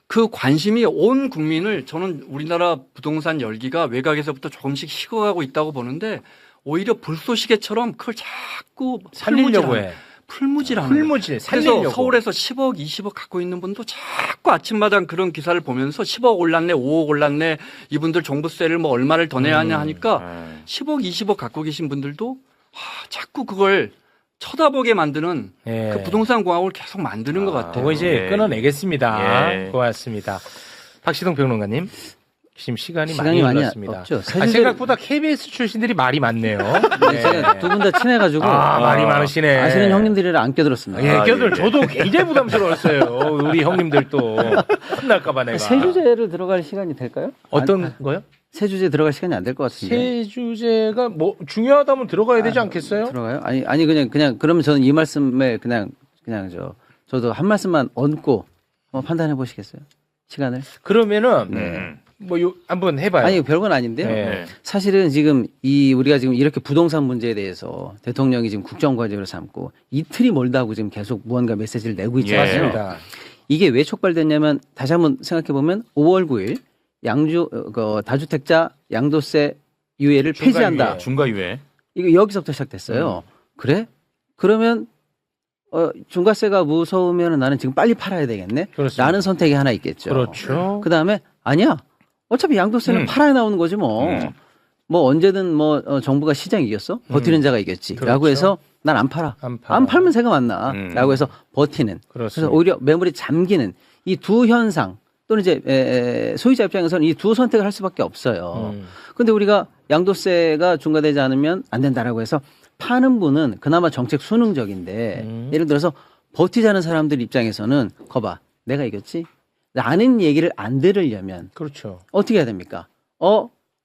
그 관심이 온 국민을 저는 우리나라 부동산 열기가 외곽에서부터 조금씩 식어가고 있다고 보는데 오히려 불쏘시개처럼 그걸 자꾸 살리려고 해. 풀무질하는 풀무질, 그래서 살리려고. 서울에서 10억, 20억 갖고 있는 분도 자꾸 아침마다 그런 기사를 보면서 10억 올랐네, 5억 올랐네, 이분들 종부세를 뭐 얼마를 더 내야 하냐 하니까 10억, 20억 갖고 계신 분들도 자꾸 그걸 쳐다보게 만드는 예. 그 부동산 공학을 계속 만드는 것 같아요. 그거 이제 예. 끊어내겠습니다. 예. 고맙습니다. 박시동 평론가님. 지금 시간이 시간이 많이 흘렀습니다. 없죠. 생각보다 KBS 출신들이 말이 많네요. 제가 두 분 다 친해가지고 말이 많으시네. 아시는 형님들이랑 안 껴들었습니다. 예, 아, 껴들 예. 저도 굉장히 부담스러웠어요. 우리 형님들도 혼날까봐 내가. 세 주제를 들어갈 시간이 될까요? 어떤 거요? 세 주제 들어갈 시간이 안 될 것 같은데. 세 주제가 뭐 중요하다면 들어가야 되지 않겠어요? 들어가요? 아니 그냥 그러면 저는 이 말씀에 그냥 저도 한 말씀만 얹고 한번 판단해 보시겠어요? 시간을? 그러면은 한번 해봐요. 아니 별건 아닌데요. 네. 사실은 지금 우리가 지금 이렇게 부동산 문제에 대해서 대통령이 지금 국정과제로 삼고 이틀이 멀다고 지금 계속 무언가 메시지를 내고 있잖아요. 맞습니다. 이게 왜 촉발됐냐면 다시 한번 생각해 보면 5월 9일 다주택자 양도세 유예를 폐지한다. 중과유예. 이거 여기서부터 시작됐어요. 그래? 그러면 중과세가 무서우면 나는 지금 빨리 팔아야 되겠네. 그렇습니다. 라는 선택이 하나 있겠죠. 그렇죠. 그다음에 아니야. 어차피 양도세는 팔아야 나오는 거지 뭐. 뭐 언제든 정부가 시장 이겼어? 버티는 자가 이겼지. 그렇죠. 라고 해서 난 안 팔아. 안 팔아. 안 팔면 새가 맞나. 라고 해서 버티는. 그렇습니다. 그래서 오히려 매물이 잠기는 이 두 현상 또는 이제 소유자 입장에서는 이 두 선택을 할 수밖에 없어요. 근데 우리가 양도세가 중과되지 않으면 안 된다라고 해서 파는 분은 그나마 정책 순응적인데 예를 들어서 버티자는 사람들 입장에서는 거봐 내가 이겼지? 라는 얘기를 안 들으려면 그렇죠. 어떻게 해야 됩니까?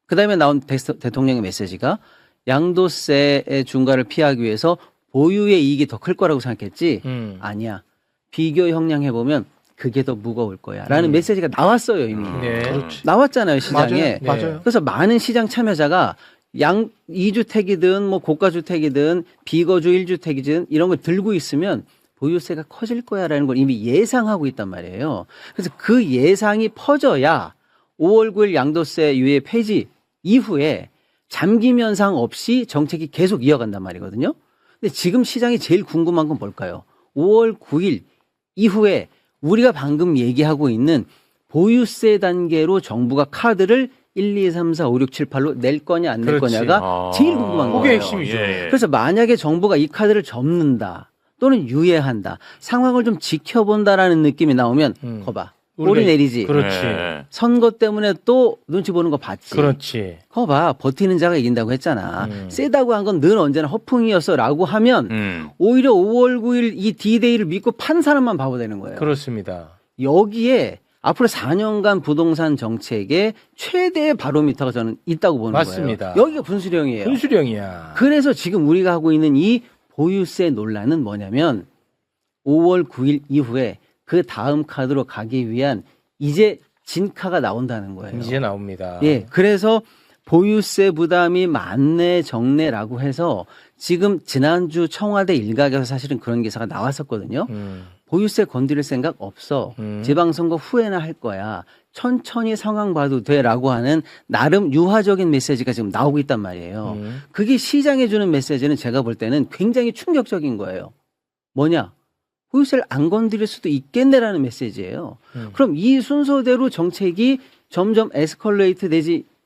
그다음에 나온 대통령의 메시지가 양도세의 중과를 피하기 위해서 보유의 이익이 더 클 거라고 생각했지. 아니야. 비교 형량해 보면 그게 더 무거울 거야라는 메시지가 나왔어요 이미. 네. 나왔잖아요 시장에. 맞아요. 그래서 많은 시장 참여자가 양 2주택이든 뭐 고가주택이든 비거주 1주택이든 이런 걸 들고 있으면 보유세가 커질 거야라는 걸 이미 예상하고 있단 말이에요. 그래서 그 예상이 퍼져야 5월 9일 양도세 유예 폐지 이후에 잠김 현상 없이 정책이 계속 이어간단 말이거든요. 근데 지금 시장이 제일 궁금한 건 뭘까요? 5월 9일 이후에 우리가 방금 얘기하고 있는 보유세 단계로 정부가 카드를 1, 2, 3, 4, 5, 6, 7, 8로 낼 거냐 안 낼 그렇지. 거냐가 제일 궁금한 거예요. 그게 핵심이죠. 그래서 만약에 정부가 이 카드를 접는다 또는 유예한다 상황을 좀 지켜본다라는 느낌이 나오면 거봐. 꼬리 내리지. 그렇지. 선거 때문에 또 눈치 보는 거 봤지. 그렇지. 거봐. 버티는 자가 이긴다고 했잖아. 세다고 한 건 늘 언제나 허풍이었어라고 하면 오히려 5월 9일 이 D-Day를 믿고 판 사람만 바보 되는 거예요. 그렇습니다. 여기에 앞으로 4년간 부동산 정책의 최대의 바로미터가 저는 있다고 보는 맞습니다. 거예요. 여기가 분수령이에요. 분수령이야. 그래서 지금 우리가 하고 있는 이 보유세 논란은 뭐냐면 5월 9일 이후에 그 다음 카드로 가기 위한 이제 진카가 나온다는 거예요. 이제 나옵니다. 예. 그래서 보유세 부담이 많네 적네라고 해서 지금 지난주 청와대 일각에서 사실은 그런 기사가 나왔었거든요. 보유세 건드릴 생각 없어. 지방선거 후에나 할 거야. 천천히 상황 봐도 돼라고 하는 나름 유화적인 메시지가 지금 나오고 있단 말이에요. 그게 시장에 주는 메시지는 제가 볼 때는 굉장히 충격적인 거예요. 뭐냐? 보유세를 안 건드릴 수도 있겠네라는 메시지예요. 그럼 이 순서대로 정책이 점점 에스컬레이트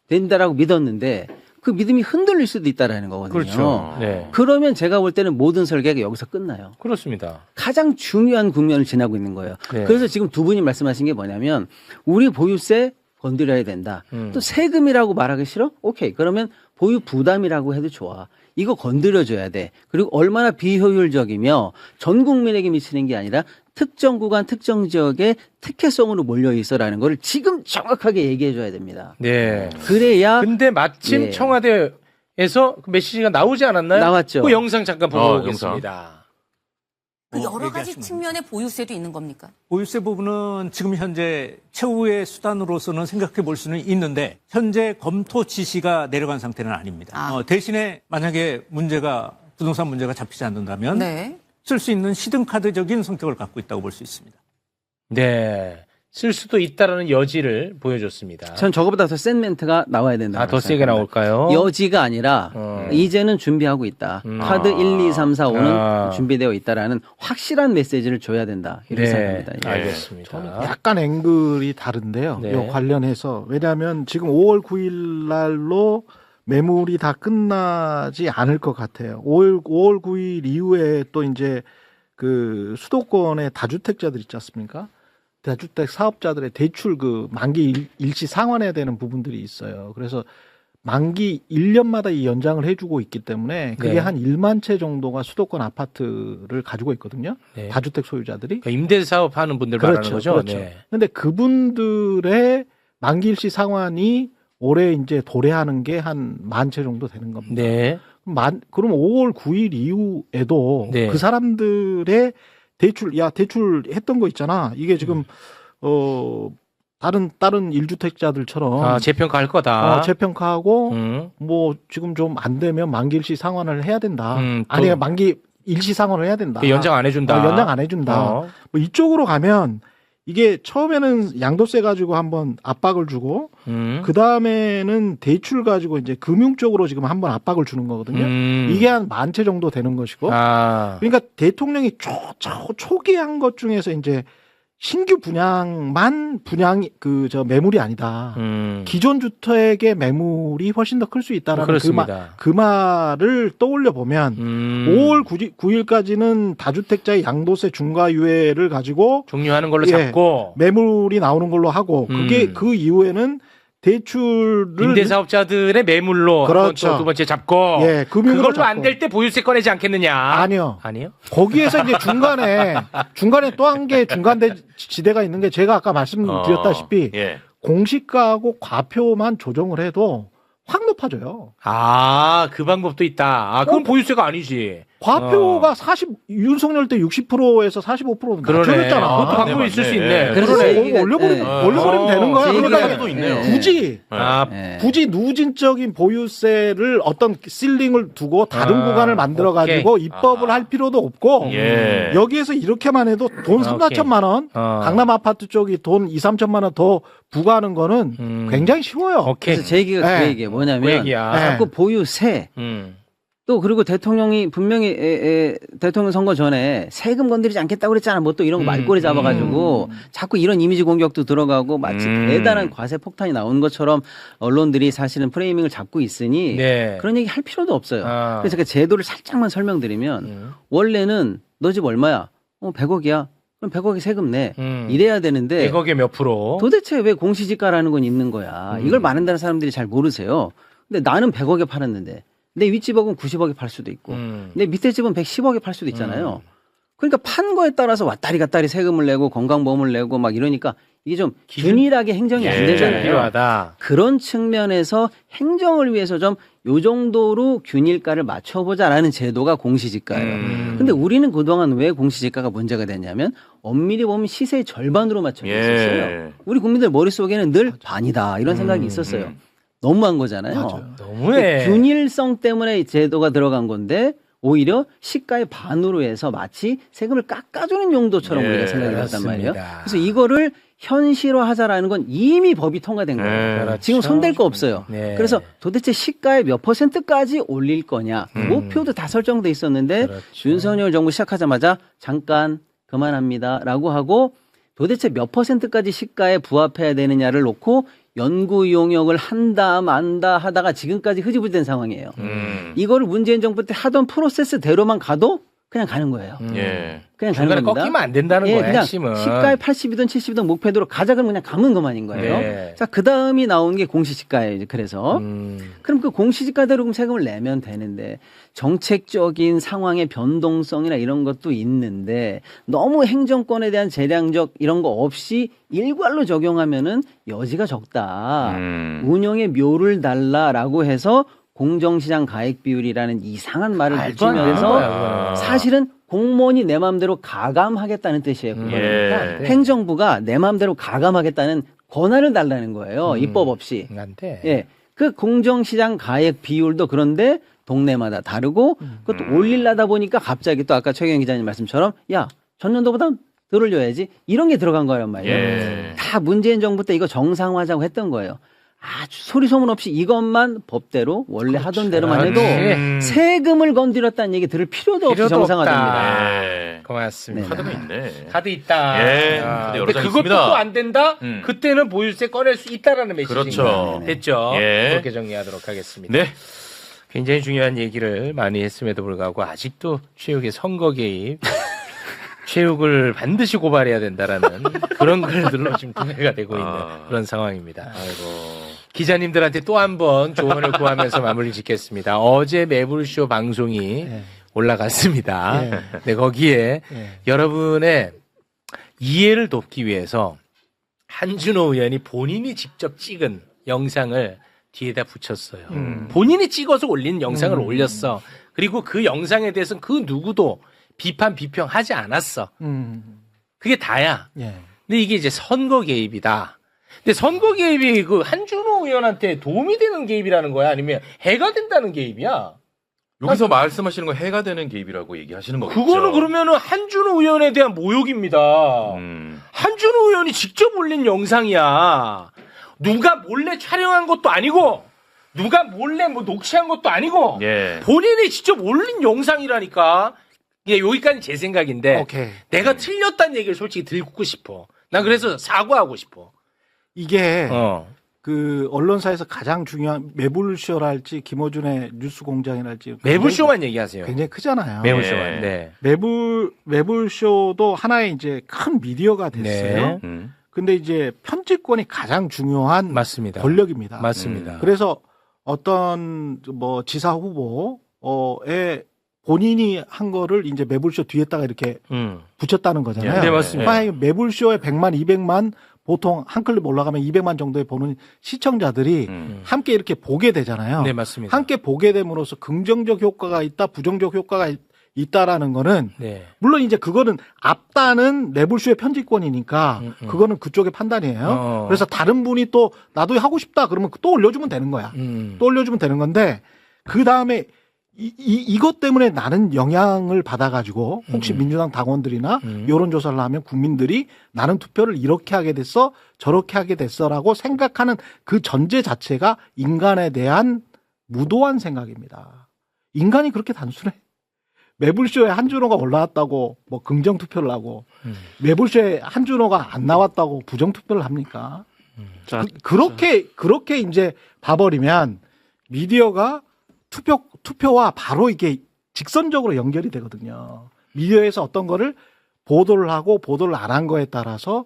된다라고 믿었는데 그 믿음이 흔들릴 수도 있다라는 거거든요. 그렇죠. 네. 그러면 제가 볼 때는 모든 설계가 여기서 끝나요. 그렇습니다. 가장 중요한 국면을 지나고 있는 거예요. 네. 그래서 지금 두 분이 말씀하신 게 뭐냐면 우리 보유세 건드려야 된다. 또 세금이라고 말하기 싫어? 오케이. 그러면 보유 부담이라고 해도 좋아. 이거 건드려줘야 돼. 그리고 얼마나 비효율적이며 전 국민에게 미치는 게 아니라 특정 구간, 특정 지역에 특혜성으로 몰려 있어라는 걸 지금 정확하게 얘기해 줘야 됩니다. 네. 그래야 근데 마침 예. 청와대에서 그 메시지가 나오지 않았나요? 나왔죠. 그 영상 잠깐 보고 영상. 오겠습니다. 그 여러 가지 얘기하시면 측면의 보유세도 있는 겁니까? 보유세 부분은 지금 현재 최후의 수단으로서는 생각해 볼 수는 있는데 현재 검토 지시가 내려간 상태는 아닙니다. 대신에 만약에 부동산 문제가 잡히지 않는다면 네. 쓸 수 있는 시등카드적인 성격을 갖고 있다고 볼 수 있습니다. 네. 쓸 수도 있다라는 여지를 보여줬습니다. 전 저거보다 더 센 멘트가 나와야 된다. 더 세게 나올까요? 여지가 아니라 이제는 준비하고 있다. 카드 1, 2, 3, 4, 5는 준비되어 있다라는 확실한 메시지를 줘야 된다. 이렇게 생각합니다. 예. 알겠습니다. 약간 앵글이 다른데요. 네. 요 관련해서 왜냐하면 지금 5월 9일 날로 매물이 다 끝나지 않을 것 같아요. 5월 9일 이후에 또 이제 그 수도권의 다주택자들 있지 않습니까? 다주택 사업자들의 대출 그 만기 일시 상환해야 되는 부분들이 있어요. 그래서 만기 1년마다 이 연장을 해주고 있기 때문에 그게 네. 한 1만 채 정도가 수도권 아파트를 가지고 있거든요. 네. 다주택 소유자들이. 그러니까 임대 사업하는 분들 말하는 거죠. 그렇죠. 네. 근데 그분들의 만기 일시 상환이 올해 이제 도래하는 게 한 10,000채 정도 되는 겁니다. 네. 그럼 5월 9일 이후에도 네. 그 사람들의 대출 했던 거 있잖아. 이게 지금 다른 1주택자들처럼 재평가할 거다. 재평가하고 뭐 지금 좀 안 되면 만기 일시 상환을 해야 된다. 아니 만기 일시 상환을 해야 된다. 연장 안 해준다. 연장 안 해준다. 뭐 이쪽으로 가면 이게 처음에는 양도세 가지고 한번 압박을 주고 그 다음에는 대출 가지고 이제 금융 쪽으로 지금 한번 압박을 주는 거거든요. 이게 한 10,000채 정도 되는 것이고. 그러니까 대통령이 초기에 한 것 중에서 이제 신규 매물이 아니다. 기존 주택의 매물이 훨씬 더 클 수 있다라는 그 말을 떠올려 보면 5월 9일까지는 다주택자의 양도세 중과 유예를 가지고 종료하는 걸로 잡고 매물이 나오는 걸로 하고 그게 그 이후에는 대출을 임대 사업자들의 매물로 그렇죠. 한번 또 두 번째 잡고 예, 그걸로 안 될 때 보유세 꺼내지 않겠느냐? 아니요. 거기에서 이제 중간에 또 한 개 지대가 있는 게 제가 아까 말씀드렸다시피 공시가하고 과표만 조정을 해도 확 높아져요. 아, 그 방법도 있다. 아, 그건 보유세가 아니지. 과표가 윤석열 때 60%에서 45%로 그러네. 낮춰졌잖아. 그것도 방법이 맞네, 있을 수 맞네. 있네. 그래서 그러네. 제 얘기가- 올려버리면 되는 거야. 제 그러니까 얘기가- 도 있네요. 굳이 아, 예. 굳이 누진적인 보유세를 어떤 실링을 두고 다른 아, 구간을 만들어 가지고 입법을 아하. 할 필요도 없고 예. 여기에서 이렇게만 해도 돈 3, 오케이. 4천만 원 강남 아파트 쪽이 돈 2, 3천만 원 더 부과하는 거는 굉장히 쉬워요. 오케이. 그래서 제 얘기가 네. 그 얘기예요. 그 뭐냐면 얘기야. 자꾸 보유세 또 그리고 대통령이 분명히 대통령 선거 전에 세금 건드리지 않겠다고 그랬잖아. 뭐 또 이런 거 말꼬리 잡아가지고 자꾸 이런 이미지 공격도 들어가고 마치 대단한 과세 폭탄이 나오는 것처럼 언론들이 사실은 프레이밍을 잡고 있으니 네. 그런 얘기 할 필요도 없어요. 아. 그래서 그 제도를 살짝만 설명드리면 원래는 너 집 얼마야? 100억이야. 그럼 100억이 세금 내. 이래야 되는데 100억에 몇 프로? 도대체 왜 공시지가라는 건 있는 거야. 이걸 많은 사람들이 잘 모르세요. 근데 나는 100억에 팔았는데 내 윗집은 90억에 팔 수도 있고 내 밑에 집은 110억에 팔 수도 있잖아요. 그러니까 판 거에 따라서 왔다리 갔다리 세금을 내고 건강보험을 내고 막 이러니까 이게 좀 균일하게 행정이 안 되잖아요. 필요하다. 그런 측면에서 행정을 위해서 좀 요 정도로 균일가를 맞춰보자라는 제도가 공시지가예요. 근데 우리는 그동안 왜 공시지가가 문제가 됐냐면 엄밀히 보면 시세의 절반으로 맞춰져 있었어요. 예. 우리 국민들 머릿속에는 늘 반이다 이런 생각이 있었어요. 너무한 거잖아요. 너무해. 균일성 때문에 이 제도가 들어간 건데 오히려 시가의 반으로 해서 마치 세금을 깎아주는 용도처럼 예, 우리가 생각이 했단 말이에요. 그렇습니다. 그래서 이거를 현실화하자라는 건 이미 법이 통과된 거예요. 그렇죠. 지금 손댈 거 없어요. 네. 그래서 도대체 시가의 몇 %까지 올릴 거냐 목표도 다 설정돼 있었는데 그렇죠. 윤석열 정부 시작하자마자 잠깐 그만합니다라고 하고 도대체 몇 %까지 시가에 부합해야 되느냐를 놓고 연구 용역을 한다 만다 하다가 지금까지 흐지부지된 상황이에요. 이거를 문재인 정부 때 하던 프로세스대로만 가도 그냥 가는 거예요. 예. 그냥 가는 중간에 겁니다. 꺾이면 안 된다는 예, 거야, 그냥 핵심은. 시가에 80이든 70이든 목표대로 가자 그러면 그냥 가면 그만인 거예요. 네. 자, 그 다음이 나온 게 공시지가예요. 이제 그래서 음. 그럼 그 공시지가대로 그럼 세금을 내면 되는데 정책적인 상황의 변동성이나 이런 것도 있는데 너무 행정권에 대한 재량적 이런 거 없이 일괄로 적용하면은 여지가 적다. 운영의 묘를 달라라고 해서 공정시장 가액 비율이라는 이상한 말을 말도 안 되는 붙이면서 거야, 그거는. 사실은 공무원이 내 마음대로 가감하겠다는 뜻이에요. 그거는. 예. 행정부가 내 마음대로 가감하겠다는 권한을 달라는 거예요. 입법 없이. 안 돼. 예. 그 공정시장 가액 비율도 그런데 동네마다 다르고 그것도 올리려다 보니까 갑자기 또 아까 최경영 기자님 말씀처럼 야, 전년도보다 덜 올려야지 이런 게 들어간 거란 말이에요. 예. 다 문재인 정부 때 이거 정상화하자고 했던 거예요. 아주 소리 소문 없이 이것만 법대로 원래 하던 대로만 해도 세금을 건드렸다는 얘기 들을 필요도 없이 필요도 정상화됩니다. 예. 고맙습니다. 카드가 있네. 카드 있다. 예, 아, 카드 여러 근데 장 그것도 있습니다. 또 안 된다? 음. 그때는 보유세 꺼낼 수 있다라는 메시지인 그렇죠. 거예요. 됐죠? 예. 그렇게 정리하도록 하겠습니다. 네. 굉장히 중요한 얘기를 많이 했음에도 불구하고 아직도 최욱의 선거 개입, 최욱을 반드시 고발해야 된다라는 그런 글들로 지금 도배가 되고 있는 그런 상황입니다. 아이고. 기자님들한테 또 한 번 조언을 구하면서 마무리 짓겠습니다. 어제 매불쇼 방송이 올라갔습니다. 네, 거기에 여러분의 이해를 돕기 위해서 한준호 의원이 본인이 직접 찍은 영상을 뒤에다 붙였어요. 본인이 찍어서 올린 영상을 올렸어. 그리고 그 영상에 대해서는 그 누구도 비평하지 않았어. 그게 다야. 예. 근데 이게 이제 선거 개입이다. 근데 선거 개입이 그 한준호 의원한테 도움이 되는 개입이라는 거야? 아니면 해가 된다는 개입이야? 여기서 말씀하시는 건 해가 되는 개입이라고 얘기하시는 거겠죠. 그거는 그러면은 한준호 의원에 대한 모욕입니다. 한준호 의원이 직접 올린 영상이야. 누가 몰래 촬영한 것도 아니고, 누가 몰래 뭐 녹취한 것도 아니고, 예. 본인이 직접 올린 영상이라니까. 예, 여기까지 제 생각인데, 오케이. 내가 틀렸다는 얘기를 솔직히 듣고 싶어. 난 그래서 사과하고 싶어. 이게 그 언론사에서 가장 중요한 매불쇼랄지 김어준의 뉴스공장이랄지 매불쇼만 얘기하세요. 굉장히 크잖아요. 매불쇼만. 네. 매불쇼도 하나의 이제 큰 미디어가 됐어요. 네. 근데 이제 편집권이 가장 중요한 맞습니다. 권력입니다. 맞습니다. 그래서 어떤 뭐 지사 후보의 본인이 한 거를 이제 매불쇼 뒤에다가 이렇게 붙였다는 거잖아요. 네, 맞습니다. 만약에 매불쇼에 100만, 200만 보통 한 클립 올라가면 200만 정도에 보는 시청자들이 함께 이렇게 보게 되잖아요. 네, 맞습니다. 함께 보게 됨으로써 긍정적 효과가 있다, 부정적 효과가 있다라는 거는 네. 물론 이제 그거는 앞단은 매불쇼의 편집권이니까 그거는 그쪽의 판단이에요. 그래서 다른 분이 또 나도 하고 싶다 그러면 또 올려주면 되는 거야. 또 올려주면 되는 건데 그 다음에 이것 때문에 나는 영향을 받아가지고 혹시 민주당 당원들이나 여론조사를 하면 국민들이 나는 투표를 이렇게 하게 됐어 저렇게 하게 됐어라고 생각하는 그 전제 자체가 인간에 대한 무도한 생각입니다. 인간이 그렇게 단순해. 매불쇼에 한준호가 올라왔다고 뭐 긍정 투표를 하고 매불쇼에 한준호가 안 나왔다고 부정 투표를 합니까? 자, 그렇게 이제 봐버리면 미디어가 투표와 바로 이게 직선적으로 연결이 되거든요. 미디어에서 어떤 거를 보도를 하고 보도를 안 한 거에 따라서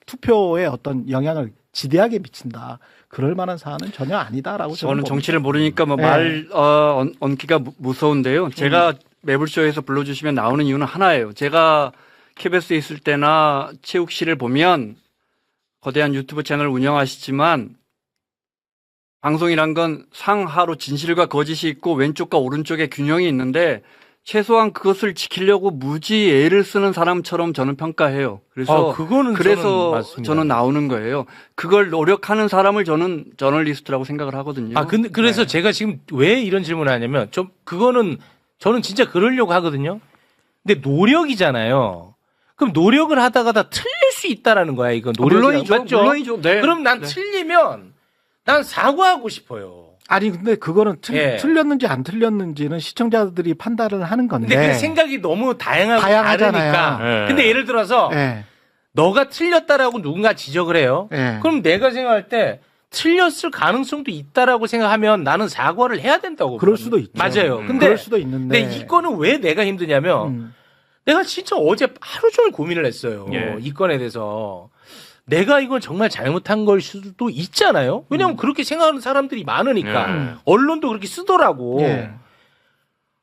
투표에 어떤 영향을 지대하게 미친다. 그럴 만한 사안은 전혀 아니다라고 저는 봅니다. 정치를 모르니까 뭐 네. 말 얹기가 무서운데요. 제가 매불쇼에서 불러주시면 나오는 이유는 하나예요. 제가 KBS에 있을 때나 최욱 씨를 보면 거대한 유튜브 채널 운영하시지만 방송이란 건 상하로 진실과 거짓이 있고 왼쪽과 오른쪽에 균형이 있는데 최소한 그것을 지키려고 무지 애를 쓰는 사람처럼 저는 평가해요. 그래서 그래서 맞습니다. 저는 나오는 거예요. 그걸 노력하는 사람을 저는 저널리스트라고 생각을 하거든요. 근데 그래서 제가 지금 왜 이런 질문을 하냐면 좀 그거는 저는 진짜 그러려고 하거든요. 근데 노력이잖아요. 그럼 노력을 하다가 다 틀릴 수 있다라는 거야. 이거 노력이 맞죠? 물론이죠. 네. 그럼 난 네. 틀리면 난 사과하고 싶어요. 아니 근데 그거는 예. 틀렸는지 안 틀렸는지는 시청자들이 판단을 하는 건데. 근데 그 생각이 너무 다양하잖아요. 다양하잖아요. 근데 예를 들어서 예. 너가 틀렸다라고 누군가 지적을 해요. 예. 그럼 내가 생각할 때 틀렸을 가능성도 있다라고 생각하면 나는 사과를 해야 된다고. 그럴 보거든요. 수도 있죠. 맞아요. 근데 그럴 수도 있는데. 근데 이거는 왜 내가 힘드냐면 내가 진짜 어제 하루 종일 고민을 했어요. 예. 이 건에 대해서. 내가 이걸 정말 잘못한 걸 수도 있잖아요. 왜냐하면 그렇게 생각하는 사람들이 많으니까. 언론도 그렇게 쓰더라고. 예.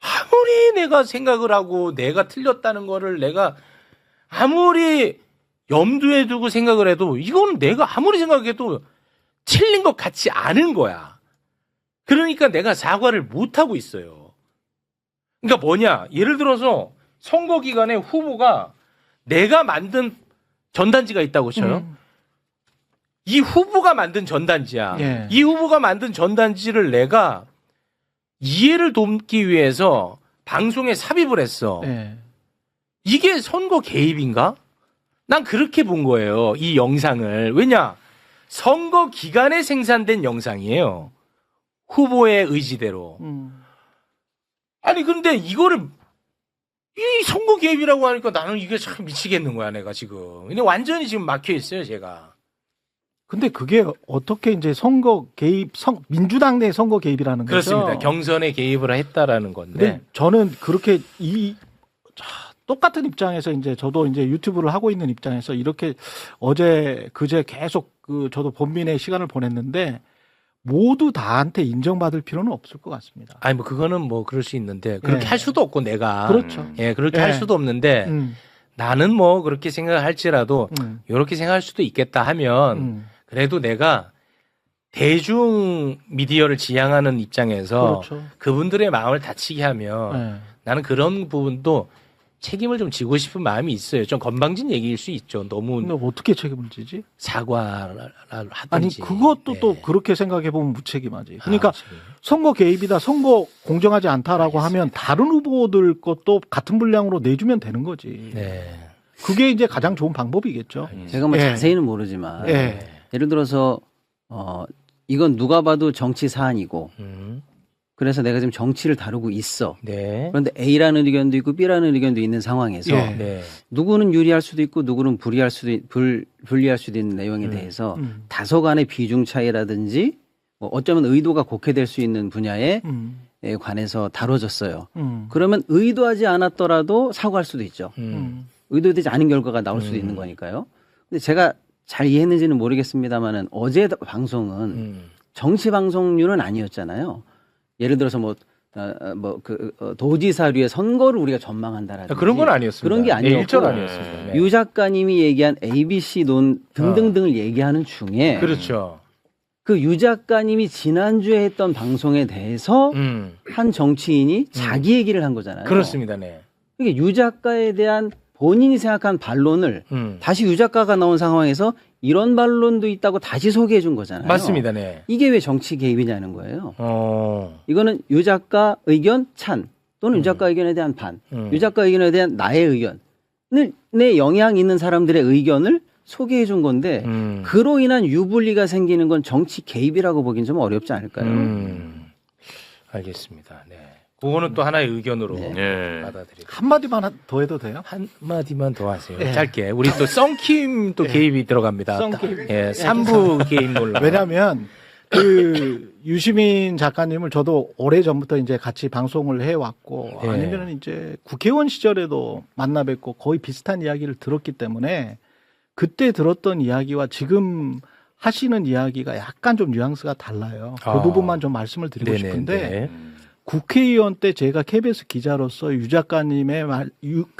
아무리 내가 생각을 하고 내가 틀렸다는 거를 내가 아무리 염두에 두고 생각을 해도 이거는 내가 아무리 생각해도 틀린 것 같지 않은 거야. 그러니까 내가 사과를 못 하고 있어요. 그러니까 뭐냐? 예를 들어서 선거 기간에 후보가 내가 만든 전단지가 있다고 쳐요. 이 후보가 만든 전단지야. 예. 이 후보가 만든 전단지를 내가 이해를 돕기 위해서 방송에 삽입을 했어. 예. 이게 선거 개입인가? 난 그렇게 본 거예요. 이 영상을. 왜냐? 선거 기간에 생산된 영상이에요. 후보의 의지대로. 아니 근데 이거를 이 선거 개입이라고 하니까 나는 이게 참 미치겠는 거야, 내가 지금. 근데 완전히 지금 막혀 있어요, 제가. 근데 그게 어떻게 이제 선거 개입, 민주당 내 선거 개입이라는 그렇습니다. 거죠? 경선에 개입을 했다라는 건데. 근데 저는 그렇게 똑같은 입장에서 이제 저도 이제 유튜브를 하고 있는 입장에서 이렇게 어제 그제 계속 저도 본민의 시간을 보냈는데 모두 다한테 인정받을 필요는 없을 것 같습니다. 아니 뭐 그거는 뭐 그럴 수 있는데 그렇게 예. 할 수도 없고 내가 그렇죠. 예, 그렇게 예. 할 수도 없는데 나는 뭐 그렇게 생각을 할지라도 이렇게 생각할 수도 있겠다 하면 그래도 내가 대중 미디어를 지향하는 입장에서 그렇죠. 그분들의 마음을 다치게 하면 예. 나는 그런 부분도 책임을 좀 지고 싶은 마음이 있어요. 좀 건방진 얘기일 수 있죠. 너무 근데 어떻게 책임을 지지? 사과를 아니 하든지. 그것도 네. 또 그렇게 생각해 보면 무책임하지. 그러니까 그치. 선거 개입이다, 선거 공정하지 않다라고 하면 다른 후보들 것도 같은 분량으로 내주면 되는 거지. 네. 그게 이제 가장 좋은 방법이겠죠. 제가 뭐 예. 자세히는 모르지만 예. 예를 들어서 이건 누가 봐도 정치 사안이고 그래서 내가 지금 정치를 다루고 있어. 네. 그런데 A라는 의견도 있고 B라는 의견도 있는 상황에서 예. 네. 누구는 유리할 수도 있고 누구는 불리할 수도 있는 내용에 대해서 다소간의 비중 차이라든지 뭐 어쩌면 의도가 곡해될 수 있는 분야에 관해서 다뤄졌어요. 그러면 의도하지 않았더라도 사과할 수도 있죠. 의도되지 않은 결과가 나올 수도 있는 거니까요. 근데 제가 잘 이해했는지는 모르겠습니다만은 어제 방송은 정치 방송류는 아니었잖아요. 예를 들어서 뭐 도지사류의 선거를 우리가 전망한다라든지 그런 건 아니었습니다. 그런 게 네, 아니었고 일절 아니었습니다. 네. 유 작가님이 얘기한 ABC 논 등등등을 얘기하는 중에 그렇죠. 그 유 작가님이 지난주에 했던 방송에 대해서 한 정치인이 자기 얘기를 한 거잖아요. 그렇습니다. 네. 그러니까 유 작가에 대한 본인이 생각한 반론을 다시 유 작가가 나온 상황에서 이런 반론도 있다고 다시 소개해 준 거잖아요. 맞습니다. 네. 이게 왜 정치 개입이냐는 거예요. 이거는 유 작가 의견 찬 또는 유 작가 의견에 대한 반, 유 작가 의견에 대한 나의 의견을 내 영향 있는 사람들의 의견을 소개해 준 건데 그로 인한 유불리가 생기는 건 정치 개입이라고 보긴 좀 어렵지 않을까요? 알겠습니다. 네. 그거는 또 하나의 의견으로 네. 받아들이고. 한마디만 더 해도 돼요? 한마디만 더 하세요. 예. 짧게. 우리 또 썬킴 또 개입이 들어갑니다. 썬킴. 예, 3부 개입 논란. 왜냐하면 그 유시민 작가님을 저도 오래 전부터 이제 같이 방송을 해왔고 예. 아니면 이제 국회의원 시절에도 만나 뵙고 거의 비슷한 이야기를 들었기 때문에 그때 들었던 이야기와 지금 하시는 이야기가 약간 좀 뉘앙스가 달라요. 그 아. 부분만 좀 말씀을 드리고 네네네. 싶은데 국회의원 때 제가 KBS 기자로서 유 작가님의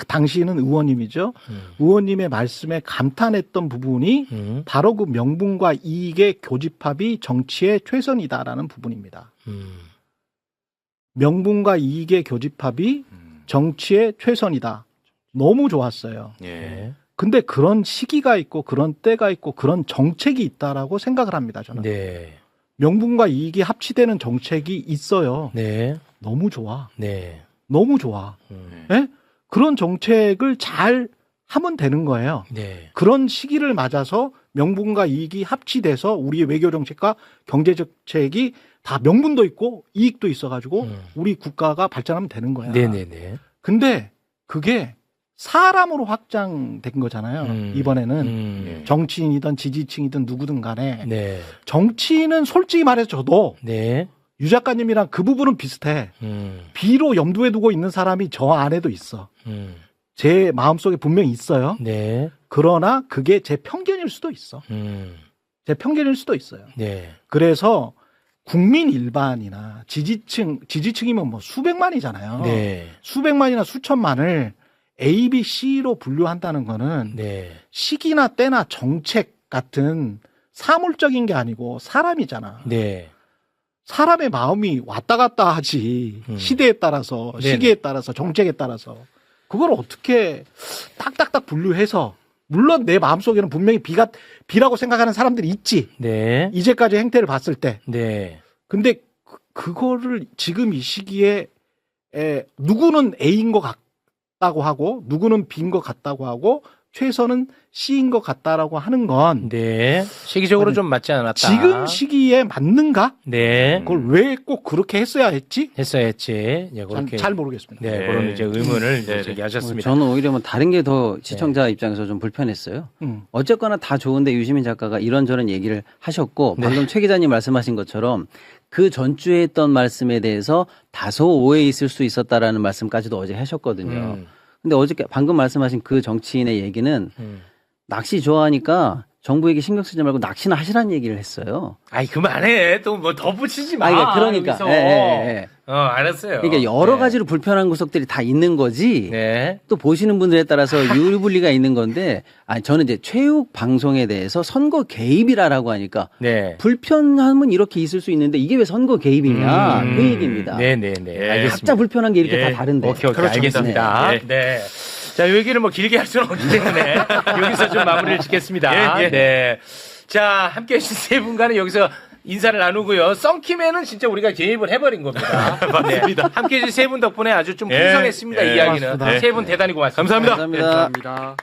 당시는 의원님이죠. 의원님의 말씀에 감탄했던 부분이 바로 그 명분과 이익의 교집합이 정치의 최선이다라는 부분입니다. 명분과 이익의 교집합이 정치의 최선이다. 너무 좋았어요. 예. 근데 그런 시기가 있고 그런 때가 있고 그런 정책이 있다라고 생각을 합니다. 저는. 네. 명분과 이익이 합치되는 정책이 있어요. 네. 너무 좋아. 네. 너무 좋아. 예? 그런 정책을 잘 하면 되는 거예요. 네. 그런 시기를 맞아서 명분과 이익이 합치돼서 우리의 외교 정책과 경제 정책이 다 명분도 있고 이익도 있어가지고 우리 국가가 발전하면 되는 거야. 네네네. 근데 그게 사람으로 확장된 거잖아요. 이번에는 정치인이든 지지층이든 누구든 간에 네. 정치인은 솔직히 말해서 저도 네. 유 작가님이랑 그 부분은 비슷해. 비로 염두에 두고 있는 사람이 저 안에도 있어. 제 마음속에 분명히 있어요. 네. 그러나 그게 제 편견일 수도 있어. 제 편견일 수도 있어요. 네. 그래서 국민 일반이나 지지층이면 뭐 수백만이잖아요. 네. 수백만이나 수천만을 A, B, C로 분류한다는 거는 네. 시기나 때나 정책 같은 사물적인 게 아니고 사람이잖아. 네. 사람의 마음이 왔다 갔다 하지. 시대에 따라서, 네네. 시기에 따라서, 정책에 따라서. 그걸 어떻게 딱딱딱 분류해서, 물론 내 마음속에는 분명히 비라고 생각하는 사람들이 있지. 네. 이제까지 행태를 봤을 때. 네. 근데 그거를 지금 이 시기에 누구는 A인 것 같다고 하고, 누구는 B인 것 같다고 하고, 최선은 C인 것 같다라고 하는 건 네. 시기적으로 아니, 좀 맞지 않았다. 지금 시기에 맞는가? 네. 그걸 왜 꼭 그렇게 했어야 했지? 했어야 했지. 네, 전 그렇게. 잘 모르겠습니다. 네, 네. 그런 이제 의문을 이제 네. 제기하셨습니다. 저는 오히려 뭐 다른 게 더 시청자 입장에서 좀 불편했어요. 어쨌거나 다 좋은데 유시민 작가가 이런저런 얘기를 하셨고 방금 최 기자님 말씀하신 것처럼 그 전주에 했던 말씀에 대해서 다소 오해 있을 수 있었다라는 말씀까지도 어제 하셨거든요. 근데 어저께 방금 말씀하신 그 정치인의 얘기는 낚시 좋아하니까 정부에게 신경 쓰지 말고 낚시나 하시라는 얘기를 했어요. 아이, 그만해. 또 뭐 덧붙이지 마. 그러니까. 여기서. 예. 알았어요. 그러니까 여러 네. 가지로 불편한 구석들이 다 있는 거지. 네. 또 보시는 분들에 따라서 유불리가 있는 건데, 아니 저는 이제 최욱 방송에 대해서 선거 개입이라라고 하니까 네. 불편함은 이렇게 있을 수 있는데 이게 왜 선거 개입이냐 그 얘기입니다. 네네네. 예. 알겠습니다. 각자 불편한 게 이렇게 예. 다 다른데. 오케이, 그렇습니다. 알겠습니다. 네. 네. 자, 이 얘기를 뭐 길게 할 수는 없기 때문에 여기서 좀 마무리를 짓겠습니다. 예, 예. 네. 자, 함께 해주신 세 분과는 여기서 인사를 나누고요. 썬킴에는 진짜 우리가 개입을 해버린 겁니다. 맞습니다. 함께 해주신 세 분 덕분에 아주 좀 풍성했습니다. 예. 이야기는. 고맙습니다. 세 분 대단히 고맙습니다. 감사합니다. 감사합니다. 감사합니다.